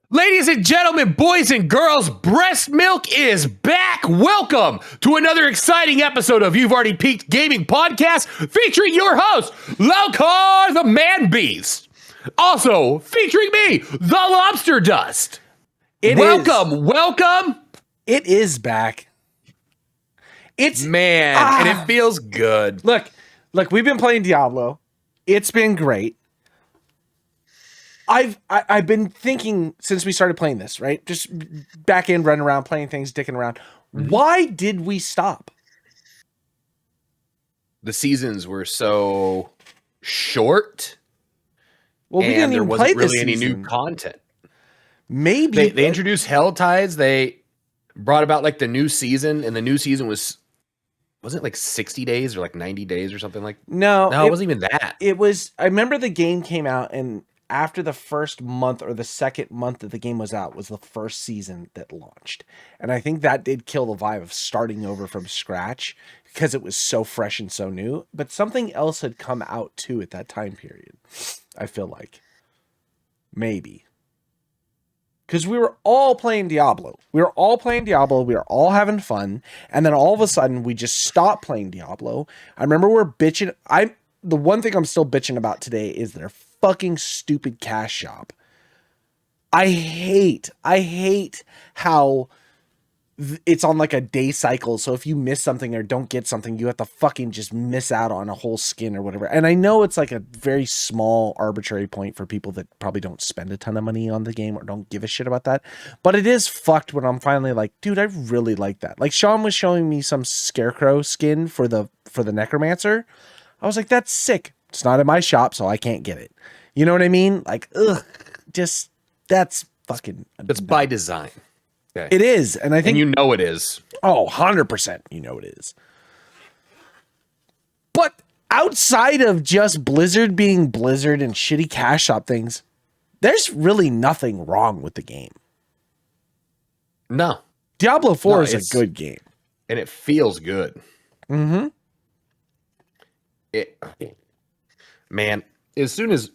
Ladies and gentlemen, boys and girls, breast milk is back. Welcome to another exciting episode of You've Already Peaked Gaming Podcast featuring your host, Locarthemanbeast. Also featuring me, the LobsterDust. Welcome. It is back. And it feels good. Look, we've been playing Diablo. It's been great. I've been thinking since we started playing this, right? Just back in, running around, playing things, dicking around. Why did we stop? The seasons were so short. Well, we didn't even play this really season. Any new content. Maybe they introduced Hell Tides. They brought about like the new season, and the new season wasn't it like 60 days or like 90 days or something like? No, it wasn't even that. It was. I remember the game came out, and after the first month or the second month that the game was out was the first season that launched. And I think that did kill the vibe of starting over from scratch because it was so fresh and so new. But something else had come out too at that time period, I feel like. Maybe. Because we were all playing Diablo. We were all having fun. And then all of a sudden, we just stopped playing Diablo. I remember we're bitching. The one thing I'm still bitching about today is their fucking stupid cash shop. I hate how it's on like a day cycle. So if you miss something or don't get something, you have to fucking just miss out on a whole skin or whatever. And I know it's like a very small arbitrary point for people that probably don't spend a ton of money on the game or don't give a shit about that. But it is fucked when I'm finally like, dude, I really like that. Like Sean was showing me some scarecrow skin for the Necromancer. I was like, that's sick. It's not in my shop, so I can't get it. You know what I mean? Like, that's fucking... That's by design. Okay. It is, and I think... And you know it is. Oh, 100% you know it is. But outside of just Blizzard being Blizzard and shitty cash shop things, there's really nothing wrong with the game. No. Diablo 4 is a good game. And it feels good. Mm-hmm. Man, as soon as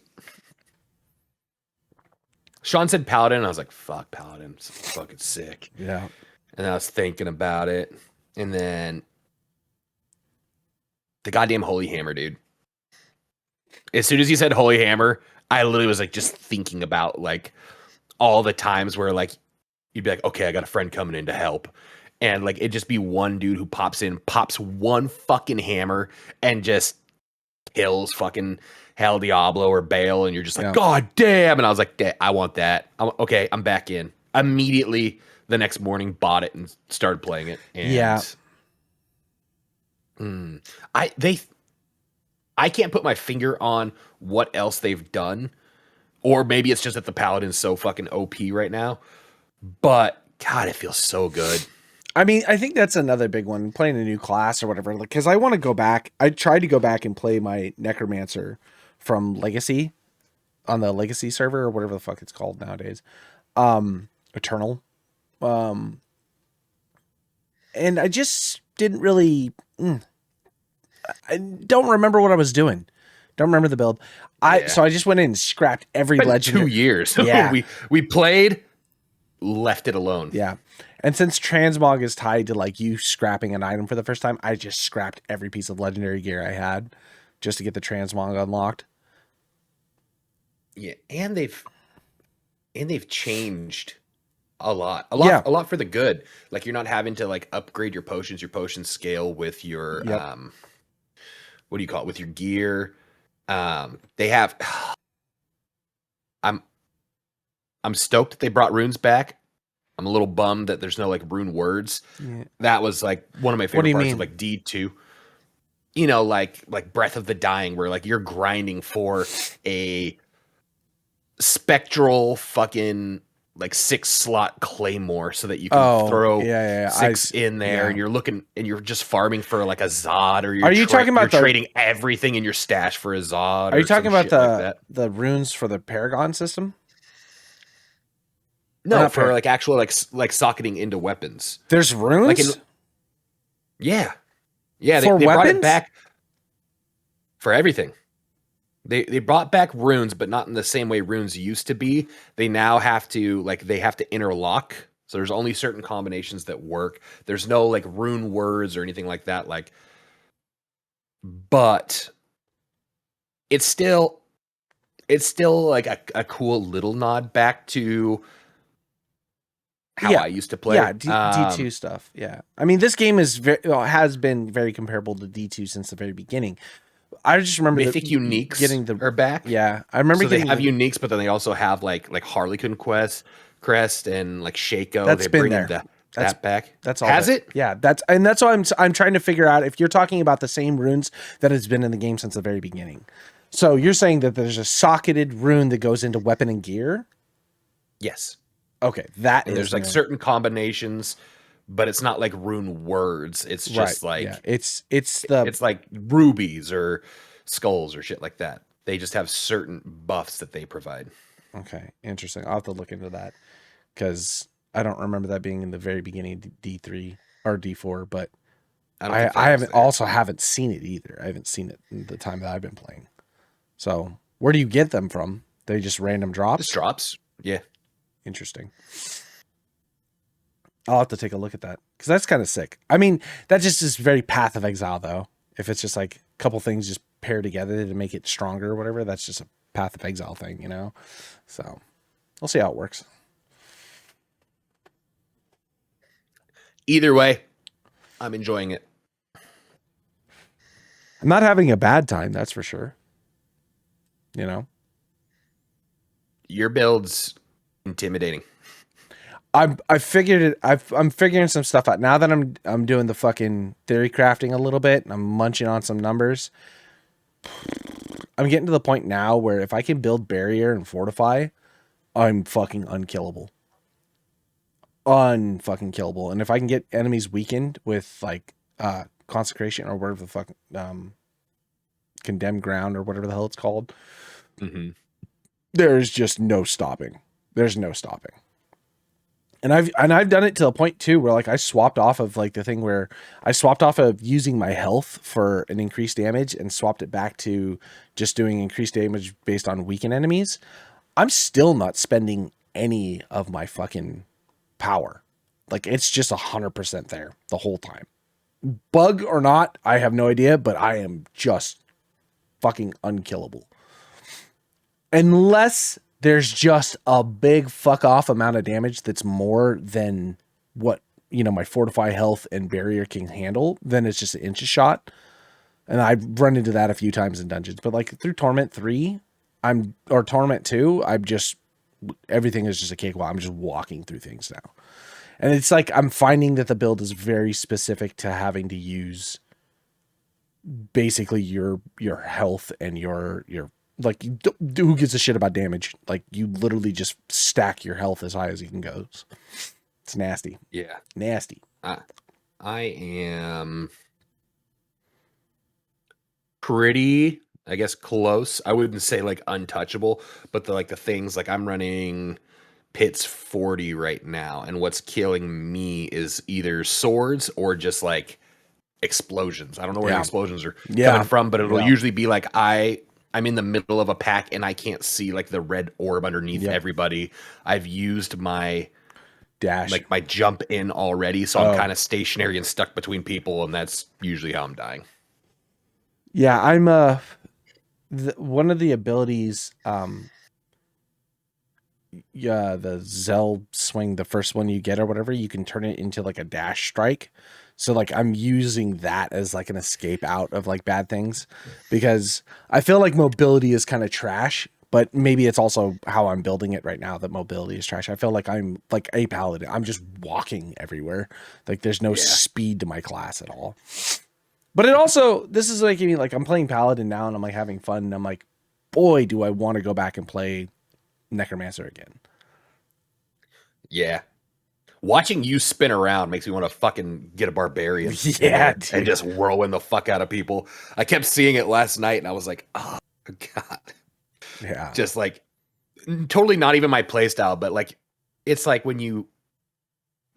Sean said Paladin, I was like, fuck, Paladin's fucking sick. Yeah. And I was thinking about it. And then the goddamn Holy Hammer, dude. As soon as he said Holy Hammer, I literally was like just thinking about like all the times where like you'd be like, okay, I got a friend coming in to help. And like it'd just be one dude who pops in, pops one fucking hammer and just kills fucking Hell Diablo or Bale, and you're just like, God damn. And I was like, I want that. I'm back in. Immediately the next morning bought it and started playing it. And I can't put my finger on what else they've done, or maybe it's just that the Paladin's so fucking OP right now, but God, it feels so good. I mean, I think that's another big one, playing a new class or whatever, because I want to go back. I tried to go back and play my Necromancer from Legacy on the Legacy server or whatever the fuck it's called nowadays. Eternal. And I just didn't really... I don't remember what I was doing. Don't remember the build. So I just went in and scrapped every legendary... 2 years. Yeah. we played, left it alone. Yeah. And since transmog is tied to like you scrapping an item for the first time, I just scrapped every piece of legendary gear I had just to get the transmog unlocked. Yeah, and they've changed a lot for the good. Like you're not having to like upgrade your potions scale with your what do you call it, with your gear. They have I'm stoked that they brought runes back. I'm a little bummed that there's no like rune words. Yeah. That was like one of my favorite parts of like D2. You know, like Breath of the Dying, where like you're grinding for a spectral fucking like 6-slot claymore so that you can Oh, throw yeah. 6 in there, Yeah. and you're just farming for like a Zod, or Are you talking about you're trading everything in your stash for a Zod Are you or talking some about shit like that. the runes for the Paragon system? Or No, not for like actual like socketing into weapons. There's Like in runes yeah. Yeah, for they brought it weapons? back for everything. They brought back runes, but not in the same way runes used to be. They now have to they have to interlock. So there's only certain combinations that work. There's no like rune words or anything like that. But it's still like a cool little nod back to how Yeah. I used to play. Yeah, D2 stuff. Yeah. I mean, this game is has been very comparable to D2 since the very beginning. I just remember Mythic uniques getting the are back. Yeah, I remember So they getting have uniques, but then they also have like Harlequin Crest and like Shaco. that's They're been bringing there. that back. That's all. Has it? Yeah, that's why I'm trying to figure out if you're talking about the same runes that has been in the game since the very beginning. So you're saying that there's a socketed rune that goes into weapon and gear? Yes. Okay, that And is there's like new. certain combinations, but it's not like rune words. It's just like it's it's like rubies or skulls or shit like that. They just have certain buffs that they provide. Okay, interesting. I'll have to look into that because I don't remember that being in the very beginning of D3 or D4, but I don't think I that was haven't there. also haven't seen it either. I haven't seen it in the time that I've been playing. So where do you get them from? They just random drops? Just drops. Yeah. Interesting. I'll have to take a look at that because that's kind of sick. I mean, that just is very Path of Exile though. If it's just like a couple things just pair together to make it stronger or whatever, that's just a Path of Exile thing, you know? So we'll see how it works. Either way, I'm enjoying it. I'm not having a bad time, that's for sure. You know? Your build's intimidating. I figured it. I'm figuring some stuff out now that I'm doing the fucking theory crafting a little bit. And I'm munching on some numbers. I'm getting to the point now where if I can build barrier and fortify, I'm fucking unkillable. Unfucking killable. And if I can get enemies weakened with like consecration or whatever the fuck condemned ground or whatever the hell it's called, there's just no stopping. There's no stopping. And I've done it to a point too where like I swapped off of like the thing where I swapped off of using my health for an increased damage and swapped it back to just doing increased damage based on weakened enemies. I'm still not spending any of my fucking power. Like it's just 100% there the whole time. Bug or not, I have no idea, but I am just fucking unkillable. Unless there's just a big fuck off amount of damage that's more than what, you know, my fortify health and barrier can handle, then it's just an inch shot. And I've run into that a few times in dungeons, but like through Torment 3, or Torment 2, everything is just a cakewalk. I'm just walking through things now. And it's like, I'm finding that the build is very specific to having to use basically your health and your like, who gives a shit about damage? Like, you literally just stack your health as high as you can go. It's nasty. Yeah. Nasty. I am pretty, I guess, close. I wouldn't say like untouchable, but the things like I'm running Pitts 40 right now, and what's killing me is either swords or just like explosions. I don't know where the explosions are coming from, but it'll usually be like I'm in the middle of a pack and I can't see like the red orb underneath everybody. I've used my dash, like my jump in already, so I'm kind of stationary and stuck between people, and that's usually how I'm dying. Yeah, I'm one of the abilities, the Zell swing, the first one you get or whatever, you can turn it into like a dash strike. So like I'm using that as like an escape out of like bad things, because I feel like mobility is kind of trash, but maybe it's also how I'm building it right now that mobility is trash. I feel like I'm like a paladin. I'm just walking everywhere. Like there's no speed to my class at all. But it also, this is like, I mean, like I'm playing paladin now and I'm like having fun. And I'm like, boy, do I want to go back and play Necromancer again. Yeah. Watching you spin around makes me want to fucking get a barbarian Yeah, and just whirlwind the fuck out of people. I kept seeing it last night and I was like, oh God. Yeah. Just like totally not even my play style, but like it's like when you,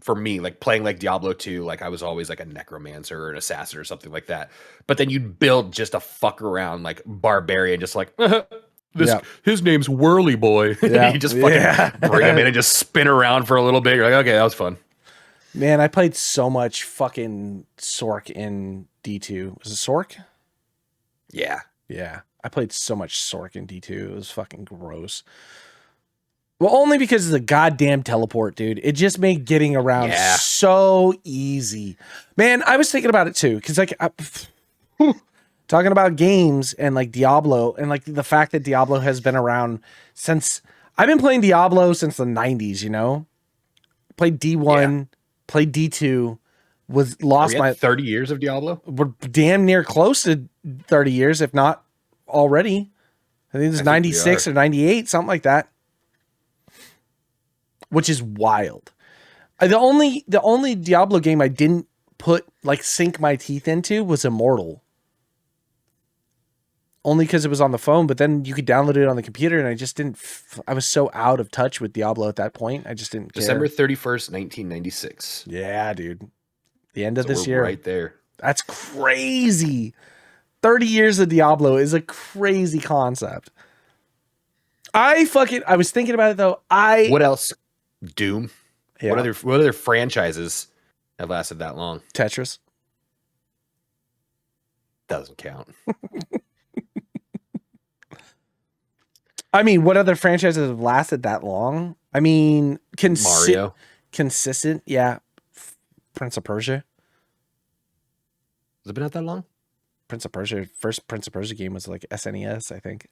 for me, like playing like Diablo 2, like I was always like a necromancer or an assassin or something like that. But then you'd build just a fuck around like barbarian, just like his name's Whirly Boy. Yeah. You just fucking bring him in and just spin around for a little bit. You're like, okay, that was fun. Man, I played so much fucking Sork in D2. Was it Sork? Yeah. Yeah. I played so much Sork in D2. It was fucking gross. Well, only because of the goddamn teleport, dude. It just made getting around so easy. Man, I was thinking about it too. Cause like talking about games and like Diablo and like the fact that Diablo has been around since I've been playing Diablo since the 90s, you know? Played D1, played D2, was lost my 30 years of Diablo. We're damn near close to 30 years, if not already. I think it's 96 or 98, something like that. Which is wild. The only Diablo game I didn't sink my teeth into was Immortal. Only because it was on the phone, but then you could download it on the computer, and I just didn't. I was so out of touch with Diablo at that point. I just didn't care. December 31st, 1996. Yeah, dude. The end of this year. Right there. That's crazy. 30 years of Diablo is a crazy concept. I was thinking about it though. What else? Doom. Yeah. What other franchises have lasted that long? Tetris. Doesn't count. I mean, what other franchises have lasted that long? I mean, Mario. Consistent, yeah. Prince of Persia. Has it been out that long? Prince of Persia. First Prince of Persia game was like SNES, I think.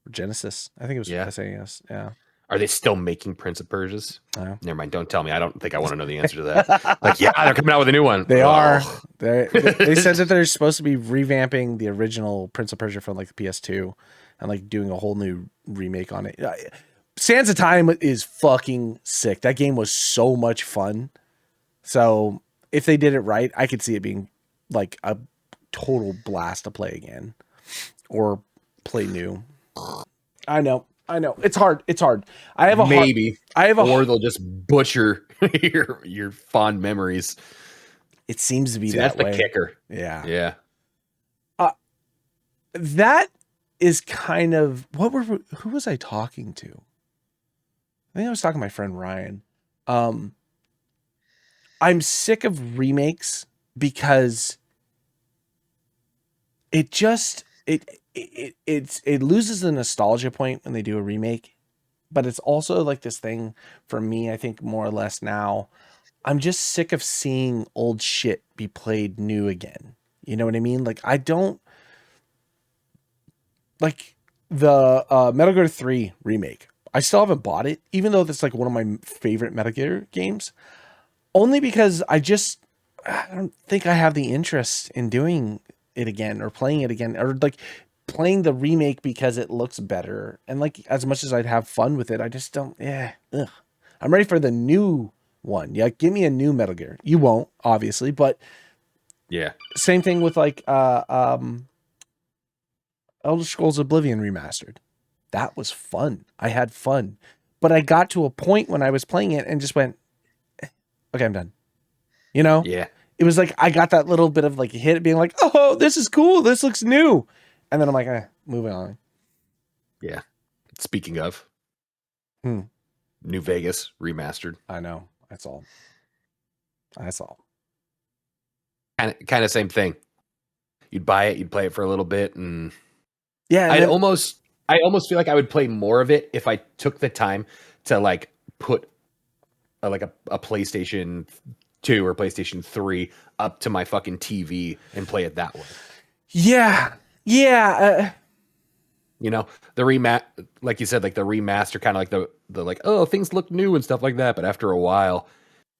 Or Genesis. I think it was SNES. Yeah. Are they still making Prince of Persias? No. Never mind. Don't tell me. I don't think I want to know the answer to that. Like, yeah, they're coming out with a new one. They are. They said that they're supposed to be revamping the original Prince of Persia from like the PS2 and like doing a whole new remake on it. Sands of Time is fucking sick. That game was so much fun. So if they did it right, I could see it being like a total blast to play again or play new. I know. It's hard. I have a or they'll just butcher your fond memories. It seems to be that way. That's the kicker. Yeah. Yeah. That is kind of who was I talking to? I think I was talking to my friend Ryan. I'm sick of remakes because it loses the nostalgia point when they do a remake, but it's also like this thing for me, I think more or less now, I'm just sick of seeing old shit be played new again. You know what I mean? Like I don't like the Metal Gear 3 remake. I still haven't bought it, even though that's like one of my favorite Metal Gear games, only because I don't think I have the interest in doing it again or playing it again or like playing the remake because it looks better. And like, as much as I'd have fun with it, I just don't, I'm ready for the new one. Yeah. Give me a new Metal Gear. You won't, obviously, but yeah. Same thing with like, Elder Scrolls Oblivion Remastered. That was fun. I had fun, but I got to a point when I was playing it and just went, okay, I'm done. You know? Yeah. It was like, I got that little bit of like a hit being like, oh, this is cool. This looks new. And then I'm like, moving on. Yeah. Speaking of New Vegas remastered. I know. That's all. Kind of same thing. You'd buy it, you'd play it for a little bit, and yeah, I almost feel like I would play more of it if I took the time to like put a PlayStation 2 or PlayStation 3 up to my fucking TV and play it that way. Yeah. Yeah. You know, like you said, like the remaster, kind of like the like, oh, things look new and stuff like that. But after a while,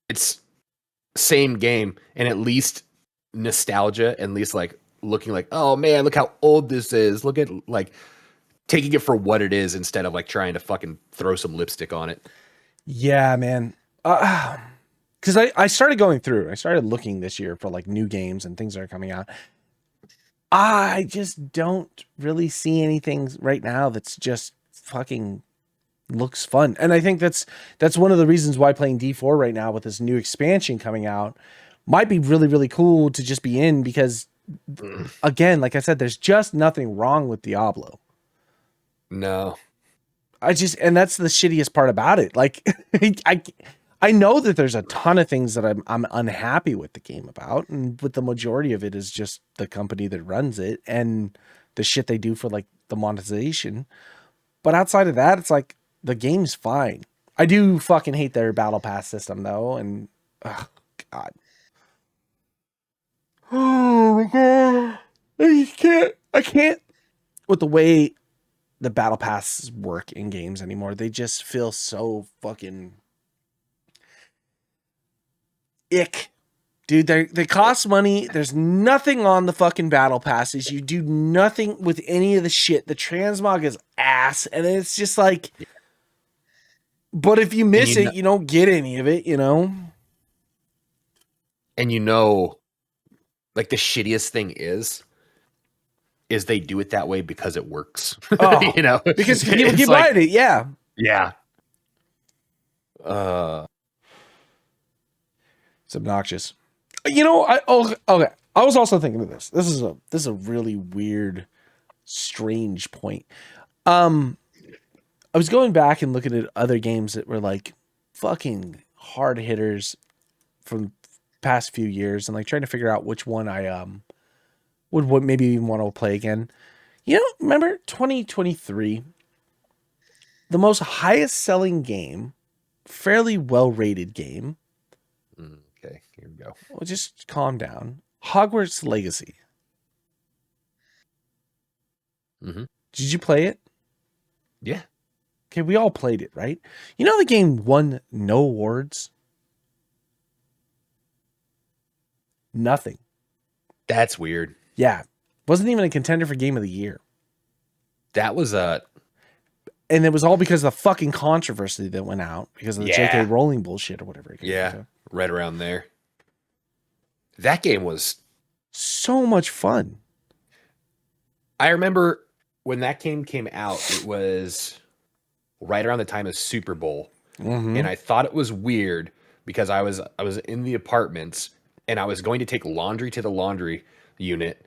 it's same game, and at least nostalgia, at least like looking like, oh man, look how old this is. Look at like taking it for what it is instead of like trying to fucking throw some lipstick on it. Yeah, man. Because I started going through. I started looking this year for like new games and things that are coming out. I just don't really see anything right now that's just fucking looks fun. And I think that's one of the reasons why playing D4 right now with this new expansion coming out might be really, really cool to just be in, because again, like I said, there's just nothing wrong with Diablo. No. And that's the shittiest part about it. Like I know that there's a ton of things that I'm unhappy with the game about, and with the majority of it is just the company that runs it and the shit they do for like the monetization. But outside of that, it's like the game's fine. I do fucking hate their battle pass system though, and oh god. Oh my god. I can't with the way the battle passes work in games anymore. They just feel so fucking ick. Dude, they cost money. There's nothing on the fucking battle passes. You do nothing with any of the shit. The transmog is ass. And it's just like, but if you miss it, you don't get any of it, you know? And like the shittiest thing is they do it that way because it works. Oh, you know? Because people keep buying it, yeah. Yeah. It's obnoxious. You know, okay. I was also thinking of this. This is a really weird, strange point. I was going back and looking at other games that were like fucking hard hitters from past few years, and like trying to figure out which one I would maybe even want to play again. You know, remember 2023, the most highest selling game, fairly well rated game. Okay, here we go. Well, just calm down. Hogwarts Legacy. Mm-hmm. Did you play it? Yeah. Okay, we all played it, right? You know the game won no awards? Nothing. That's weird. Yeah. Wasn't even a contender for Game of the Year. That was and it was all because of the fucking controversy that went out because of the J.K. Rowling bullshit or whatever. Right around there. That game was so much fun. I remember when that game came out, it was right around the time of Super Bowl. Mm-hmm. And I thought it was weird because I was in the apartments and I was going to take laundry to the laundry unit,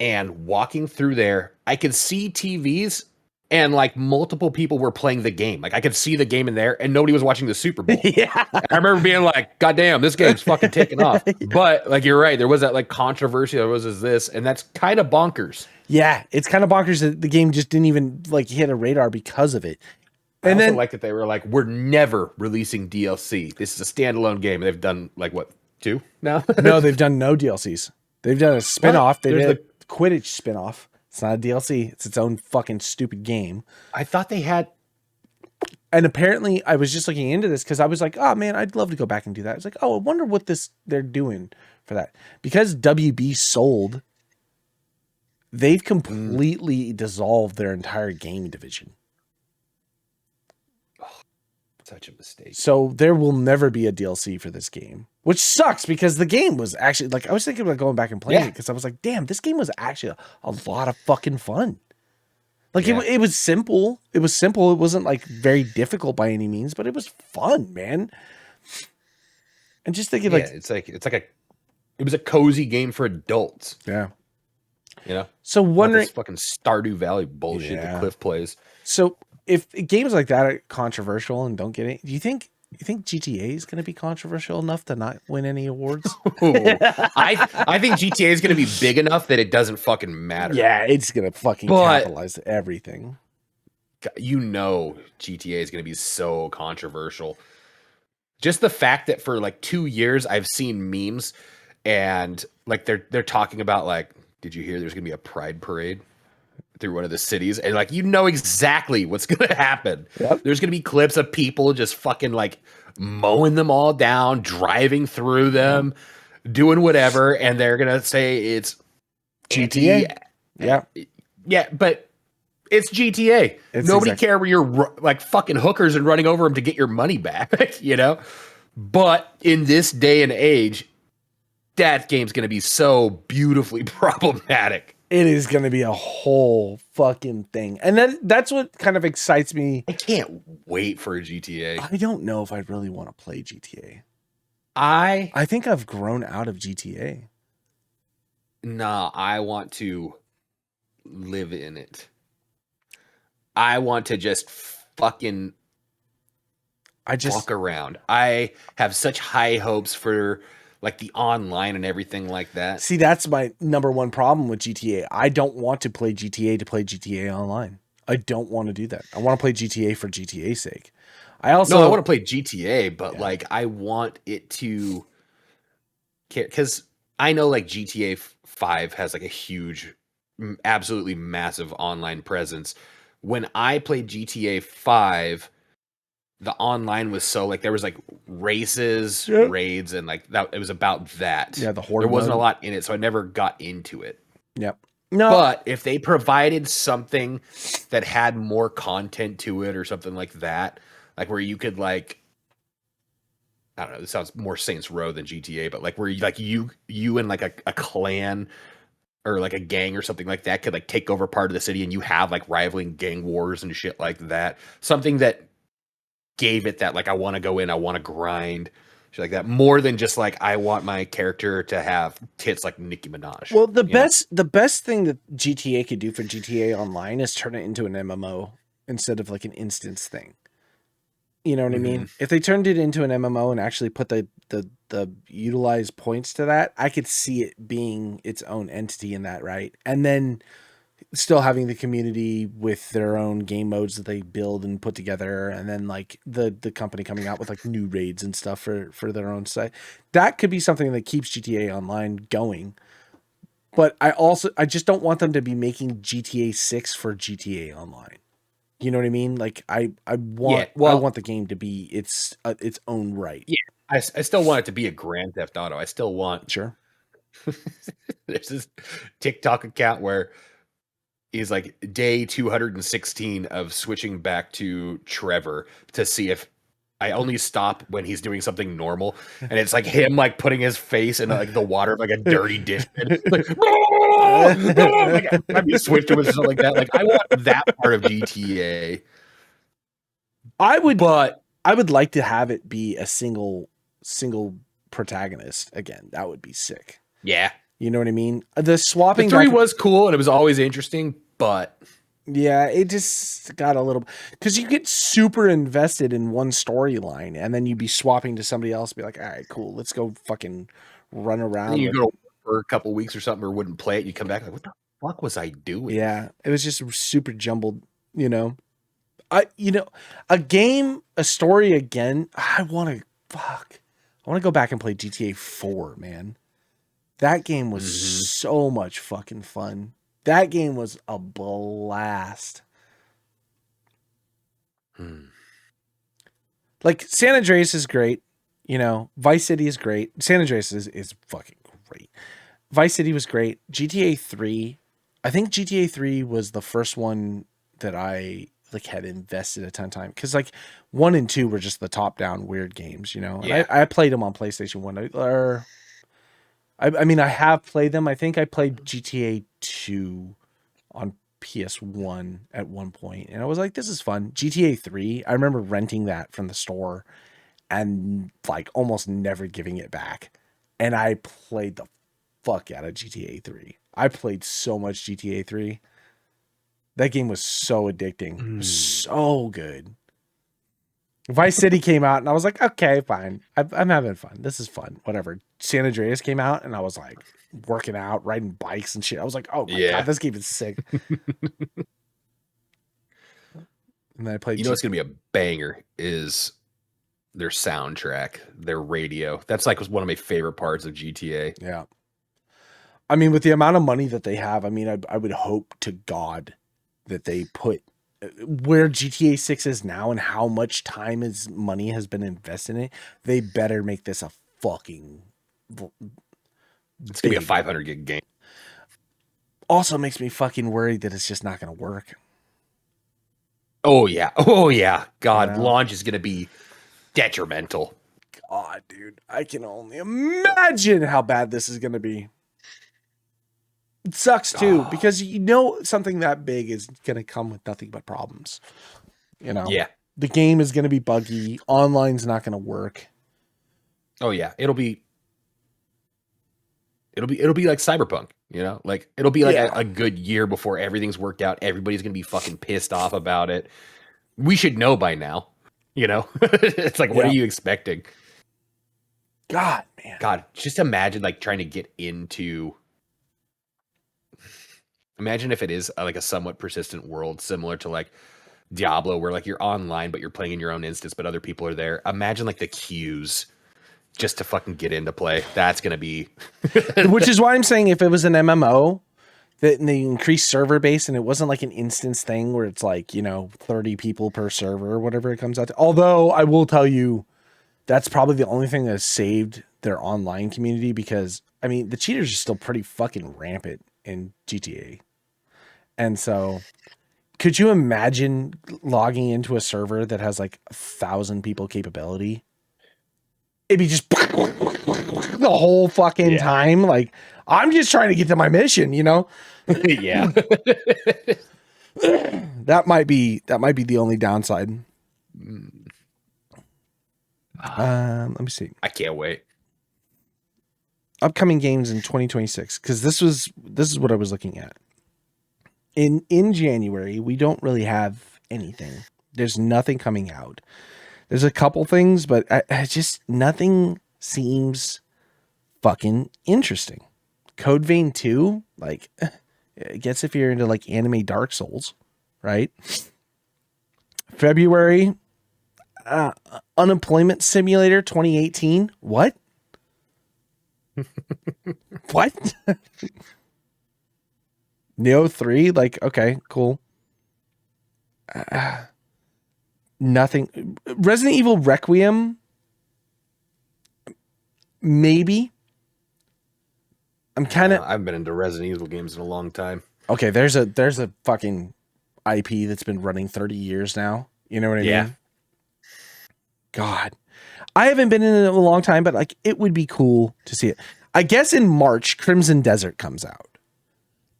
and walking through there, I could see TVs and like multiple people were playing the game. Like I could see the game in there and nobody was watching the Super Bowl. Yeah. I remember being like, God damn, this game's fucking taking off. But like, you're right. There was that like controversy. There was this, and that's kind of bonkers. Yeah. It's kind of bonkers that the game just didn't even like hit a radar because of it. And I also like that they were like, we're never releasing DLC. This is a standalone game. And they've done like what, 2 now? No, they've done no DLCs. They've done a spinoff. They did a Quidditch spinoff. It's not a DLC. It's its own fucking stupid game. I thought they had. And apparently, I was just looking into this because I was like, oh man, I'd love to go back and do that. I was like, oh, I wonder what they're doing for that. Because WB sold, they've completely dissolved their entire game division. Such a mistake. So there will never be a DLC for this game, which sucks because the game was actually like, I was thinking about going back and playing it because I was like, damn, this game was actually a lot of fucking fun. Like it was simple. It was simple. It wasn't like very difficult by any means, but it was fun, man. And just thinking like, it was a cozy game for adults. Yeah. You know? So wondering, this fucking Stardew Valley bullshit that Cliff plays. So if games like that are controversial and don't get it, do you think GTA is going to be controversial enough to not win any awards? I think GTA is going to be big enough that it doesn't fucking matter. Yeah, it's going to fucking capitalize everything. You know, GTA is going to be so controversial. Just the fact that for like 2 years I've seen memes and like they're talking about like, did you hear there's going to be a pride parade through one of the cities? And like, you know exactly what's going to happen. Yep. There's going to be clips of people just fucking like mowing them all down, driving through them, doing whatever. And they're going to say it's GTA. Yeah. But It's GTA. Nobody care where you're like fucking hookers and running over them to get your money back, you know? But in this day and age, that game's going to be so beautifully problematic. It is going to be a whole fucking thing. And then that's what kind of excites me. I can't wait for a GTA. I don't know if I really want to play GTA. I think I've grown out of GTA. Nah, I want to live in it. I want to just fucking walk around. I have such high hopes for like the online and everything like that. See, that's my number one problem with GTA. I don't want to play GTA to play GTA online. I don't want to do that. I want to play GTA for GTA's sake. I want to play GTA, but like I want it to, because I know like GTA 5 has like a huge, absolutely massive online presence. When I played GTA 5, the online was so like there was like races, raids, and like that. It was about that. Yeah, the horde. There wasn't a lot in it, so I never got into it. Yep. No, but if they provided something that had more content to it or something like that, like where you could like, I don't know, this sounds more Saints Row than GTA, but like where you and like a clan or like a gang or something like that could like take over part of the city, and you have like rivaling gang wars and shit like that. Something that gave it that like I want to go in, I want to grind, shit like that, more than just like I want my character to have tits like Nicki Minaj. Well, the best thing that GTA could do for GTA Online is turn it into an MMO instead of like an instance thing. You know what I mean? If they turned it into an MMO and actually put the utilized points to that, I could see it being its own entity in that, right? And then still having the community with their own game modes that they build and put together, and then like the company coming out with like new raids and stuff for their own site. That could be something that keeps GTA Online going. But I just don't want them to be making GTA 6 for GTA Online. You know what I mean? Like I want the game to be its own right. Yeah, I still want it to be a Grand Theft Auto. I still want. Sure. There's this TikTok account where is like day 216 of switching back to Trevor to see if I only stop when he's doing something normal, and it's like him like putting his face in like the water of like a dirty dish. Like, I'd be switched to it or something like that. Like I want that part of GTA. I would like to have it be a single protagonist again. That would be sick. Yeah. You know what I mean? The swapping. The 3 was cool and it was always interesting, but yeah, it just got a little, because you get super invested in one storyline and then you'd be swapping to somebody else, be like, all right, cool, let's go fucking run around. And you go for a couple weeks or something, or wouldn't play it. You come back like, what the fuck was I doing? Yeah, it was just super jumbled. You know, a game, a story again. I want to go back and play GTA 4, man. That game was so much fucking fun. That game was a blast. Like San Andreas is great. You know, Vice City is great. San Andreas is fucking great. Vice City was great. GTA 3, I think GTA 3 was the first one that I like had invested a ton of time, because like 1 and 2 were just the top down weird games, you know. Yeah. I played them on PlayStation 1. I mean, I have played them. I think I played GTA 2 on PS1 at one point, and I was like, this is fun. GTA 3, I remember renting that from the store and like almost never giving it back. And I played the fuck out of GTA 3. I played so much GTA 3. That game was so addicting. So good. Vice City came out and I was like, okay, fine. I'm having fun. This is fun. Whatever. San Andreas came out and I was like working out, riding bikes and shit. I was like, oh my God, this game is sick. And then I played. You know what's going to be a banger is their soundtrack, their radio. That's like one of my favorite parts of GTA. Yeah. I mean, with the amount of money that they have, I mean, I would hope to God that they put where GTA 6 is now and how much time money has been invested in it. They better make this a fucking. It's going to be a 500 gig game. Also makes me fucking worried that it's just not going to work. Oh yeah. Oh yeah. You God, know? launch is gonna be detrimental. God, dude, I can only imagine how bad this is going to be. It sucks too Oh, because you know something that big is going to come with nothing but problems. You know, yeah. the game is going to be buggy. Online's not going to work. Oh yeah. It'll be like Cyberpunk, like it'll be like Yeah. a good year before everything's worked out. Everybody's gonna be fucking pissed off about it. We should know by now. It's like, what are Yeah. you expecting? God, man. God, just imagine like trying to get into. Imagine if it is like a somewhat persistent world, similar to like Diablo, where like you're online but you're playing in your own instance, but other people are there. Imagine like the queues just to fucking get into play. That's gonna be. Which is why I'm saying if it was an MMO, that they increased server base and it wasn't like an instance thing where it's like, 30 people per server or whatever it comes out to. Although I will tell you, that's probably the only thing that has saved their online community because, I mean, the cheaters are still pretty fucking rampant in GTA. And so, could you imagine logging into a server that has like 1,000 people capability? It'd be just the whole fucking Yeah. time. Like, I'm just trying to get to my mission, Yeah. That might be the only downside. Let me see. I can't wait. Upcoming games in 2026, because this is what I was looking at. In January, we don't really have anything. There's nothing coming out. There's a couple things, but I just nothing seems fucking interesting. Code Vein 2, like, I guess if you're into like anime Dark Souls, right? February, Unemployment Simulator 2018. What? What? Neo 3, like, okay, cool. Nothing. Resident Evil Requiem, maybe. I'm kind of I haven't been into Resident Evil games in a long time. okay. There's a fucking IP that's been running 30 years now. You know what I mean? God, I haven't been in it in a long time, but like it would be cool to see it. I guess in March, Crimson Desert comes out.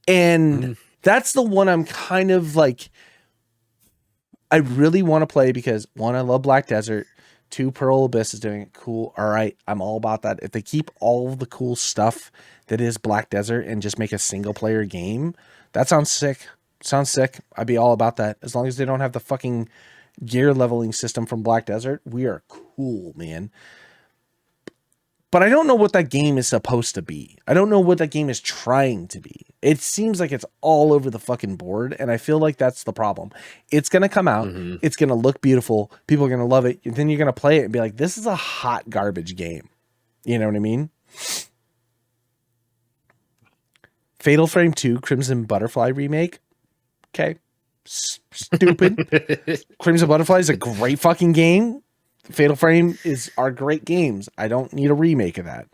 And that's the one I'm kind of like, I really want to play because one, I love Black Desert. Two, Pearl Abyss is doing it cool. All right, I'm all about that. If they keep all of the cool stuff that is Black Desert and just make a single player game, that sounds sick. Sounds sick. I'd be all about that. As long as they don't have the fucking gear leveling system from Black Desert, we are cool, man. But I don't know what that game is supposed to be. I don't know what that game is trying to be. It seems like it's all over the fucking board, and I feel like that's the problem. It's going to come out. Mm-hmm. It's going to look beautiful. People are going to love it. And then you're going to play it and be like, this is a hot garbage game. You know what I mean? Fatal Frame 2 Crimson Butterfly remake. Okay. Stupid. Crimson Butterfly is a great fucking game. Fatal Frame are great games. I don't need a remake of that,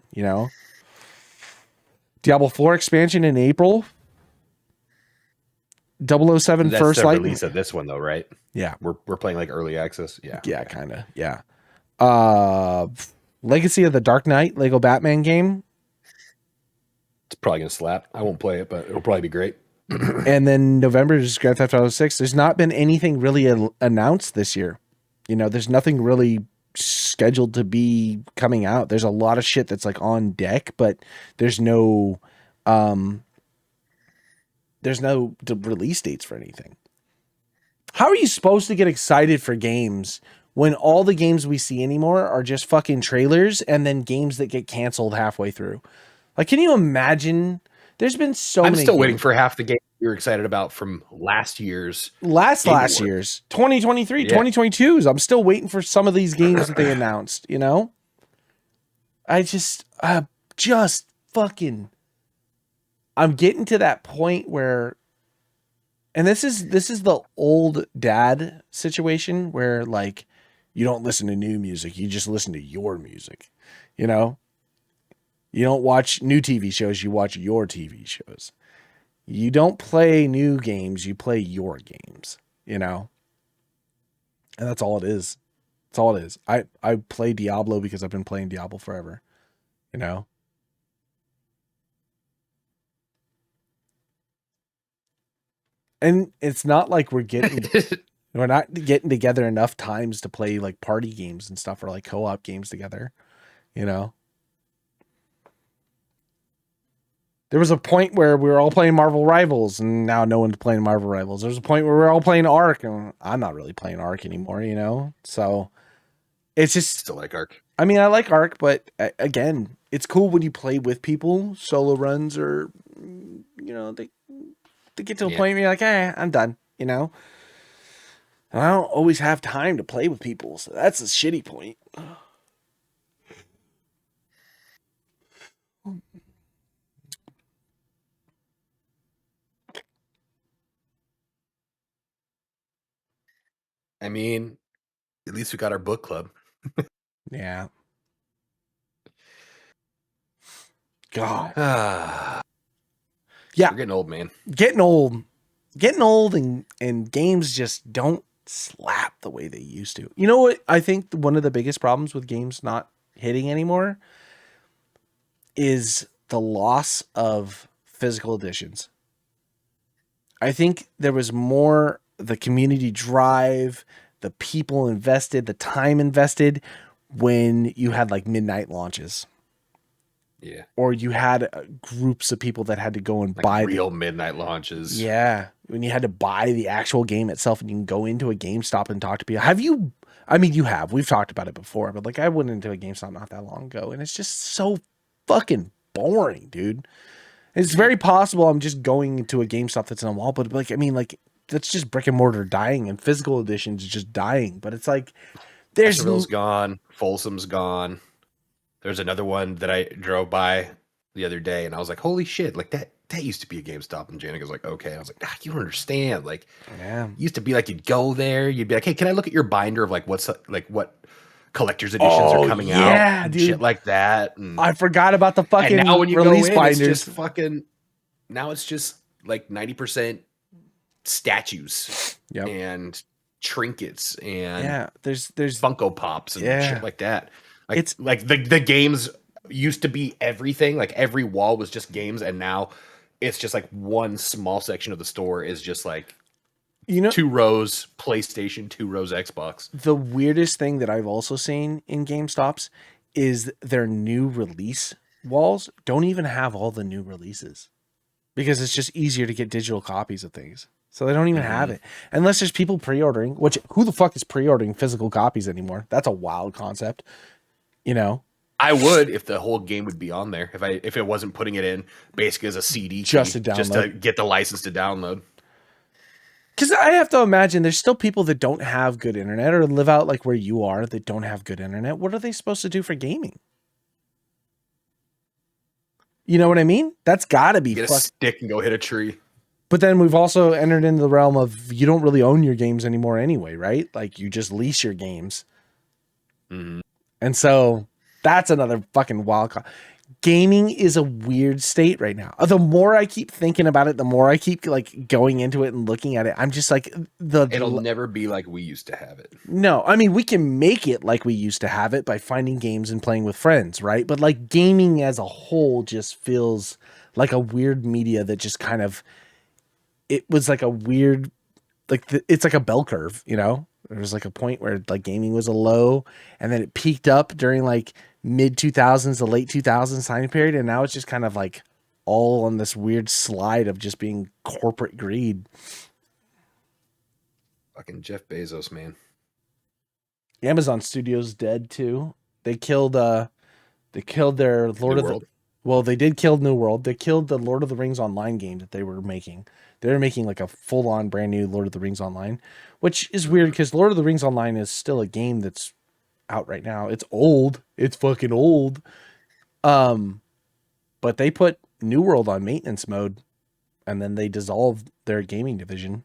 Diablo 4 expansion in April. 007 That's First the Light release of this one though, right? Yeah. We're playing like early access. Yeah. Yeah, kind of. Yeah. Legacy of the Dark Knight Lego Batman game. It's probably going to slap. I won't play it, but it'll probably be great. And then November is Grand Theft Auto 6. There's not been anything really announced this year. There's nothing really scheduled to be coming out. There's a lot of shit that's like on deck, but there's no release dates for anything. How are you supposed to get excited for games when all the games we see anymore are just fucking trailers and then games that get canceled halfway through? Like, can you imagine? There's been so many. I'm still waiting for half the games you're excited about from last year's. Last year's 2023, 2022s. I'm still waiting for some of these games that they announced, I just fucking, I'm getting to that point where, and this is the old dad situation where like, you don't listen to new music. You just listen to your music, You don't watch new TV shows. You watch your TV shows. You don't play new games, you play your games, And that's all it is. That's all it is. I play Diablo because I've been playing Diablo forever, you know? And it's not like we're not getting together enough times to play like party games and stuff or like co-op games together, you know? There was a point where we were all playing Marvel Rivals and now no one's playing Marvel Rivals. There's a point where we're all playing Ark and I'm not really playing Ark anymore, you know? So it's just Still like Ark. I mean, I like Ark, but again, it's cool when you play with people. Solo runs or you know, they get to a point where you're like, I'm done, you know? And I don't always have time to play with people, so that's a shitty point. I mean, at least we got our book club. Yeah. God. Yeah. We're getting old, man. Getting old and games just don't slap the way they used to. You know what? I think one of the biggest problems with games not hitting anymore is the loss of physical editions. I think there was more the community drive, the people invested, the time invested when you had like midnight launches. Yeah. Or you had groups of people that had to go and like buy real midnight launches. Yeah. When you had to buy the actual game itself and you can go into a GameStop and talk to people. Have you, I mean, you have, we've talked about it before, but like I went into a GameStop not that long ago and it's just so fucking boring, dude. It's very possible I'm just going into a GameStop that's in a mall, but like, I mean, like that's just brick and mortar dying and physical editions just dying. But it's like, there's Asheville's gone. Folsom's gone. There's another one that I drove by the other day and I was like, holy shit, like that used to be a GameStop. And Janik was like, okay. I was like, you don't understand. Like, it used to be like you'd go there, you'd be like, hey, can I look at your binder of like what's like what collector's editions are coming out? Yeah, dude. Shit like that. And I forgot about the fucking now when you release go in, binders. it's just fucking now it's just like 90% statues and trinkets and there's Funko Pops and shit like that. Like it's like the games used to be everything. Like every wall was just games, and now it's just like one small section of the store is just like 2 rows PlayStation, 2 rows Xbox. The weirdest thing that I've also seen in GameStops is their new release walls don't even have all the new releases because it's just easier to get digital copies of things. So they don't even have it unless there's people pre-ordering, which who the fuck is pre-ordering physical copies anymore? That's a wild concept, you know? I would if the whole game would be on there. If it wasn't putting it in basically as a CD just to download, just to get the license to download. Because I have to imagine there's still people that don't have good internet or live out like where you are that don't have good internet. What are they supposed to do for gaming? You know what I mean? That's got to be get a stick and go hit a tree. But then we've also entered into the realm of you don't really own your games anymore anyway, right? Like you just lease your games. Mm-hmm. And so that's another fucking wild card. Gaming is a weird state right now. The more I keep thinking about it, the more I keep like going into it and looking at it. I'm just like it'll never be like we used to have it. No, I mean, we can make it like we used to have it by finding games and playing with friends, right? But like gaming as a whole just feels like a weird media that just kind of, it was like a weird, like it's like a bell curve, you know? There was like a point where like gaming was a low and then it peaked up during like mid 2000s to late 2000s time period. And now it's just kind of like all on this weird slide of just being corporate greed. Fucking Jeff Bezos, man. Amazon Studios dead too. They killed their Lord of the Well, they did kill New World. They killed the Lord of the Rings Online game that they were making. They were making like a full-on brand new Lord of the Rings Online, which is weird because Lord of the Rings Online is still a game that's out right now. It's old. It's fucking old. But they put New World on maintenance mode and then they dissolved their gaming division.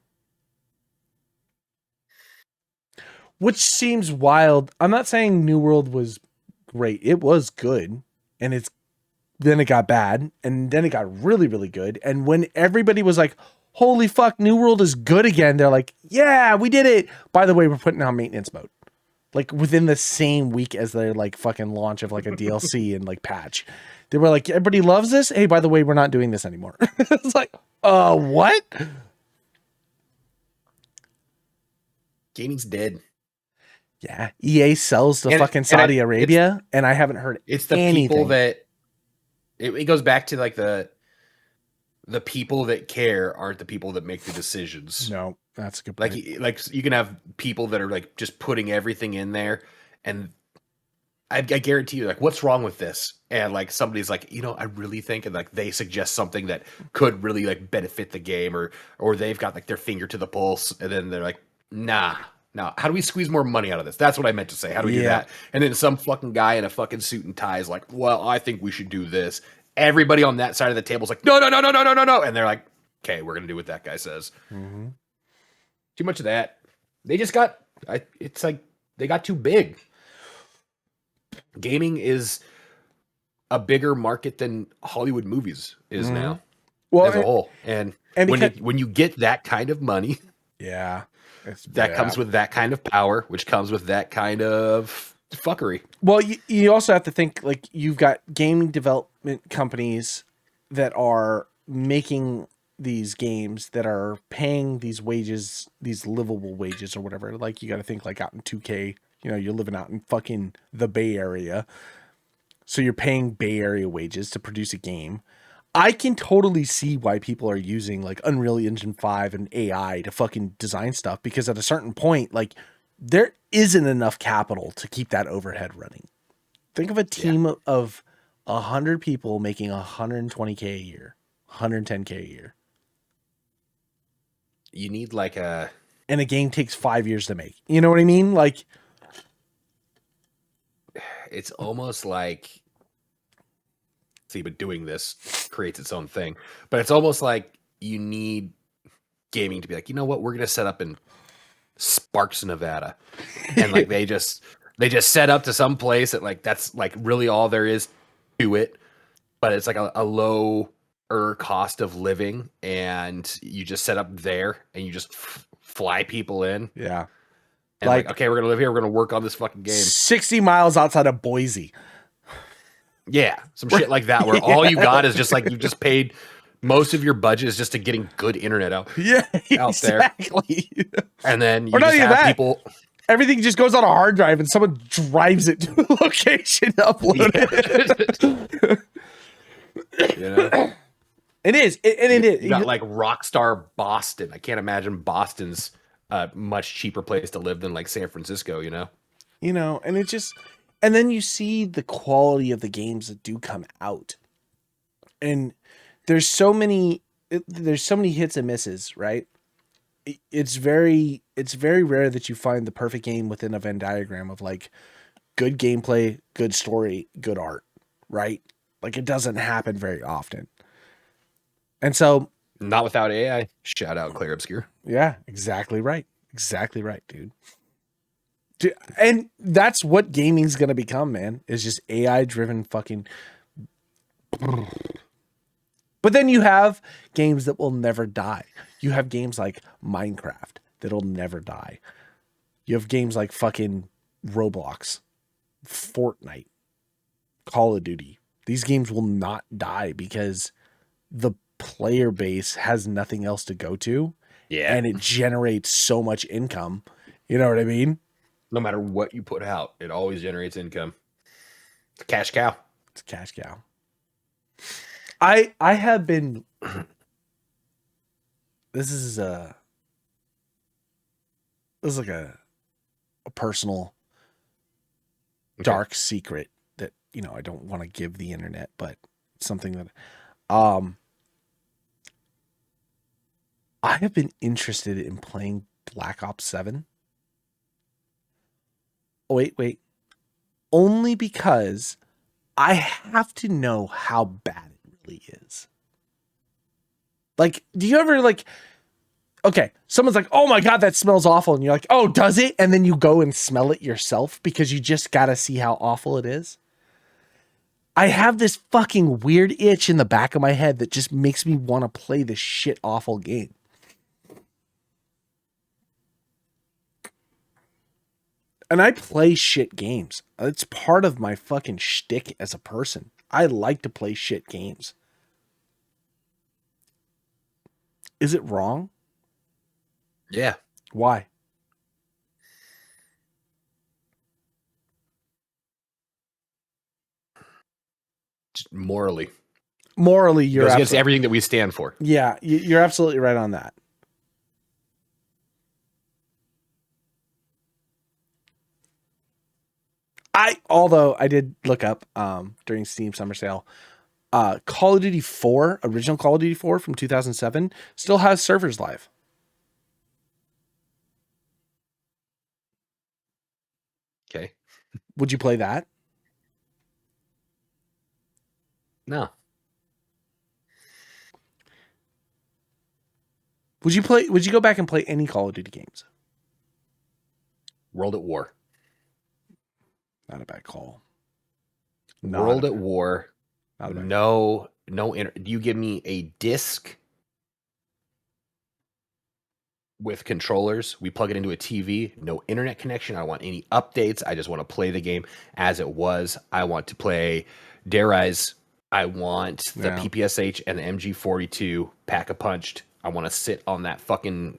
Which seems wild. I'm not saying New World was great. It was good. And then it got bad. And then it got really, really good. And when everybody was like, holy fuck, New World is good again. They're like, yeah, we did it. By the way, we're putting on maintenance mode. Like within the same week as their like fucking launch of like a DLC and like patch. They were like, everybody loves this. Hey, by the way, we're not doing this anymore. It's like, what? Gaming's dead. Yeah. EA sells to fucking Saudi Arabia, and I haven't heard it's the anything. People that it goes back to like the people that care aren't the people that make the decisions. No, that's a good point. Like you can have people that are like just putting everything in there, and I guarantee you, like, what's wrong with this? And like somebody's like, I really think, and like they suggest something that could really like benefit the game, or they've got like their finger to the pulse, and then they're like, nah. How do we squeeze more money out of this? That's what I meant to say. How do we do that? And then some fucking guy in a fucking suit and tie is like, well, I think we should do this. Everybody on that side of the table is like, no. And they're like, okay, we're going to do what that guy says. Mm-hmm. Too much of that. They just got, it's like, they got too big. Gaming is a bigger market than Hollywood movies is now, as a whole. And when you get that kind of money, that comes with that kind of power, which comes with that kind of fuckery. Well, you also have to think, like, you've got gaming development companies that are making these games that are paying these wages, these livable wages or whatever. Like, you got to think like out in 2K, you're living out in fucking the Bay Area. So you're paying Bay Area wages to produce a game. I can totally see why people are using like Unreal Engine 5 and AI to fucking design stuff, because at a certain point, like, there isn't enough capital to keep that overhead running. Think of a team of 100 people making 120K a year, 110K a year. You need like and a game takes 5 years to make. You know what I mean? Like, it's almost like, but doing this creates its own thing. But it's almost like you need gaming to be like, you know what, we're gonna set up in Sparks, Nevada, and like they just set up to some place that like that's like really all there is to it, but it's like a lower cost of living, and you just set up there and you just fly people in. Yeah, and like, okay, we're gonna live here, we're gonna work on this fucking game 60 miles outside of Boise. Yeah, some shit like that, where all you got is just like you just paid most of your budget is just to getting good internet out there. And then you just have people. Everything just goes on a hard drive and someone drives it to a location to upload it. It is. It is. You got like Rockstar Boston. I can't imagine Boston's a much cheaper place to live than like San Francisco, and it just. And then you see the quality of the games that do come out. And there's so many hits and misses, right? It's very rare that you find the perfect game within a Venn diagram of like good gameplay, good story, good art, right? Like, it doesn't happen very often. And so, not without AI. Shout out Claire Obscure. Yeah, exactly right. Exactly right, dude. And that's what gaming's gonna become, man. Is just AI driven fucking. But then you have games that will never die. You have games like Minecraft that'll never die. You have games like fucking Roblox, Fortnite, Call of Duty. These games will not die because the player base has nothing else to go to. Yeah. And it generates so much income. You know what I mean? No matter what you put out, it always generates income. It's a cash cow. It's a cash cow. I have been. This is like a personal dark secret that I don't want to give the internet, but it's something that I have been interested in playing Black Ops 7. Oh, wait. Only because I have to know how bad it really is. Like, do you ever okay, someone's like, oh my God, that smells awful. And you're like, oh, does it? And then you go and smell it yourself because you just got to see how awful it is. I have this fucking weird itch in the back of my head that just makes me want to play this shit awful game. And I play shit games. It's part of my fucking shtick as a person. I like to play shit games. Is it wrong? Yeah. Why? Morally. Morally, you're goes against everything that we stand for. Yeah, you're absolutely right on that. Although I did look up during Steam Summer Sale, Call of Duty 4, original Call of Duty 4 from 2007, still has servers live. Okay. Would you play that? No. Would you go back and play any Call of Duty games? World at War. Not a bad call. World at War. No. You give me a disc with controllers. We plug it into a TV. No internet connection. I don't want any updates. I just want to play the game as it was. I want to play Dare Eyes. I want the PPSH and the MG42 pack-a-punched. I want to sit on that fucking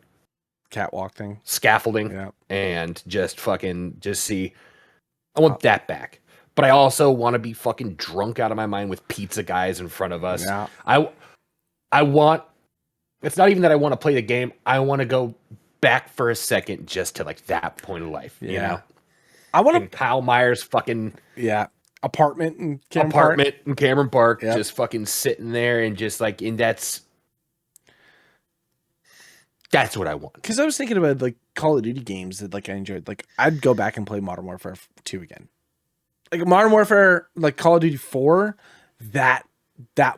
catwalk thing, scaffolding, and just see. I want that back. But I also want to be fucking drunk out of my mind with pizza guys in front of us. Yeah. I want. It's not even that I want to play the game. I want to go back for a second just to like that point of life. Yeah. You know? I want to Kyle Myers fucking apartment in Cameron Park, just fucking sitting there and just like, and that's what I want. Because I was thinking about like Call of Duty games that like I enjoyed. Like I'd go back and play Modern Warfare 2 again. Like Modern Warfare, like Call of Duty 4, that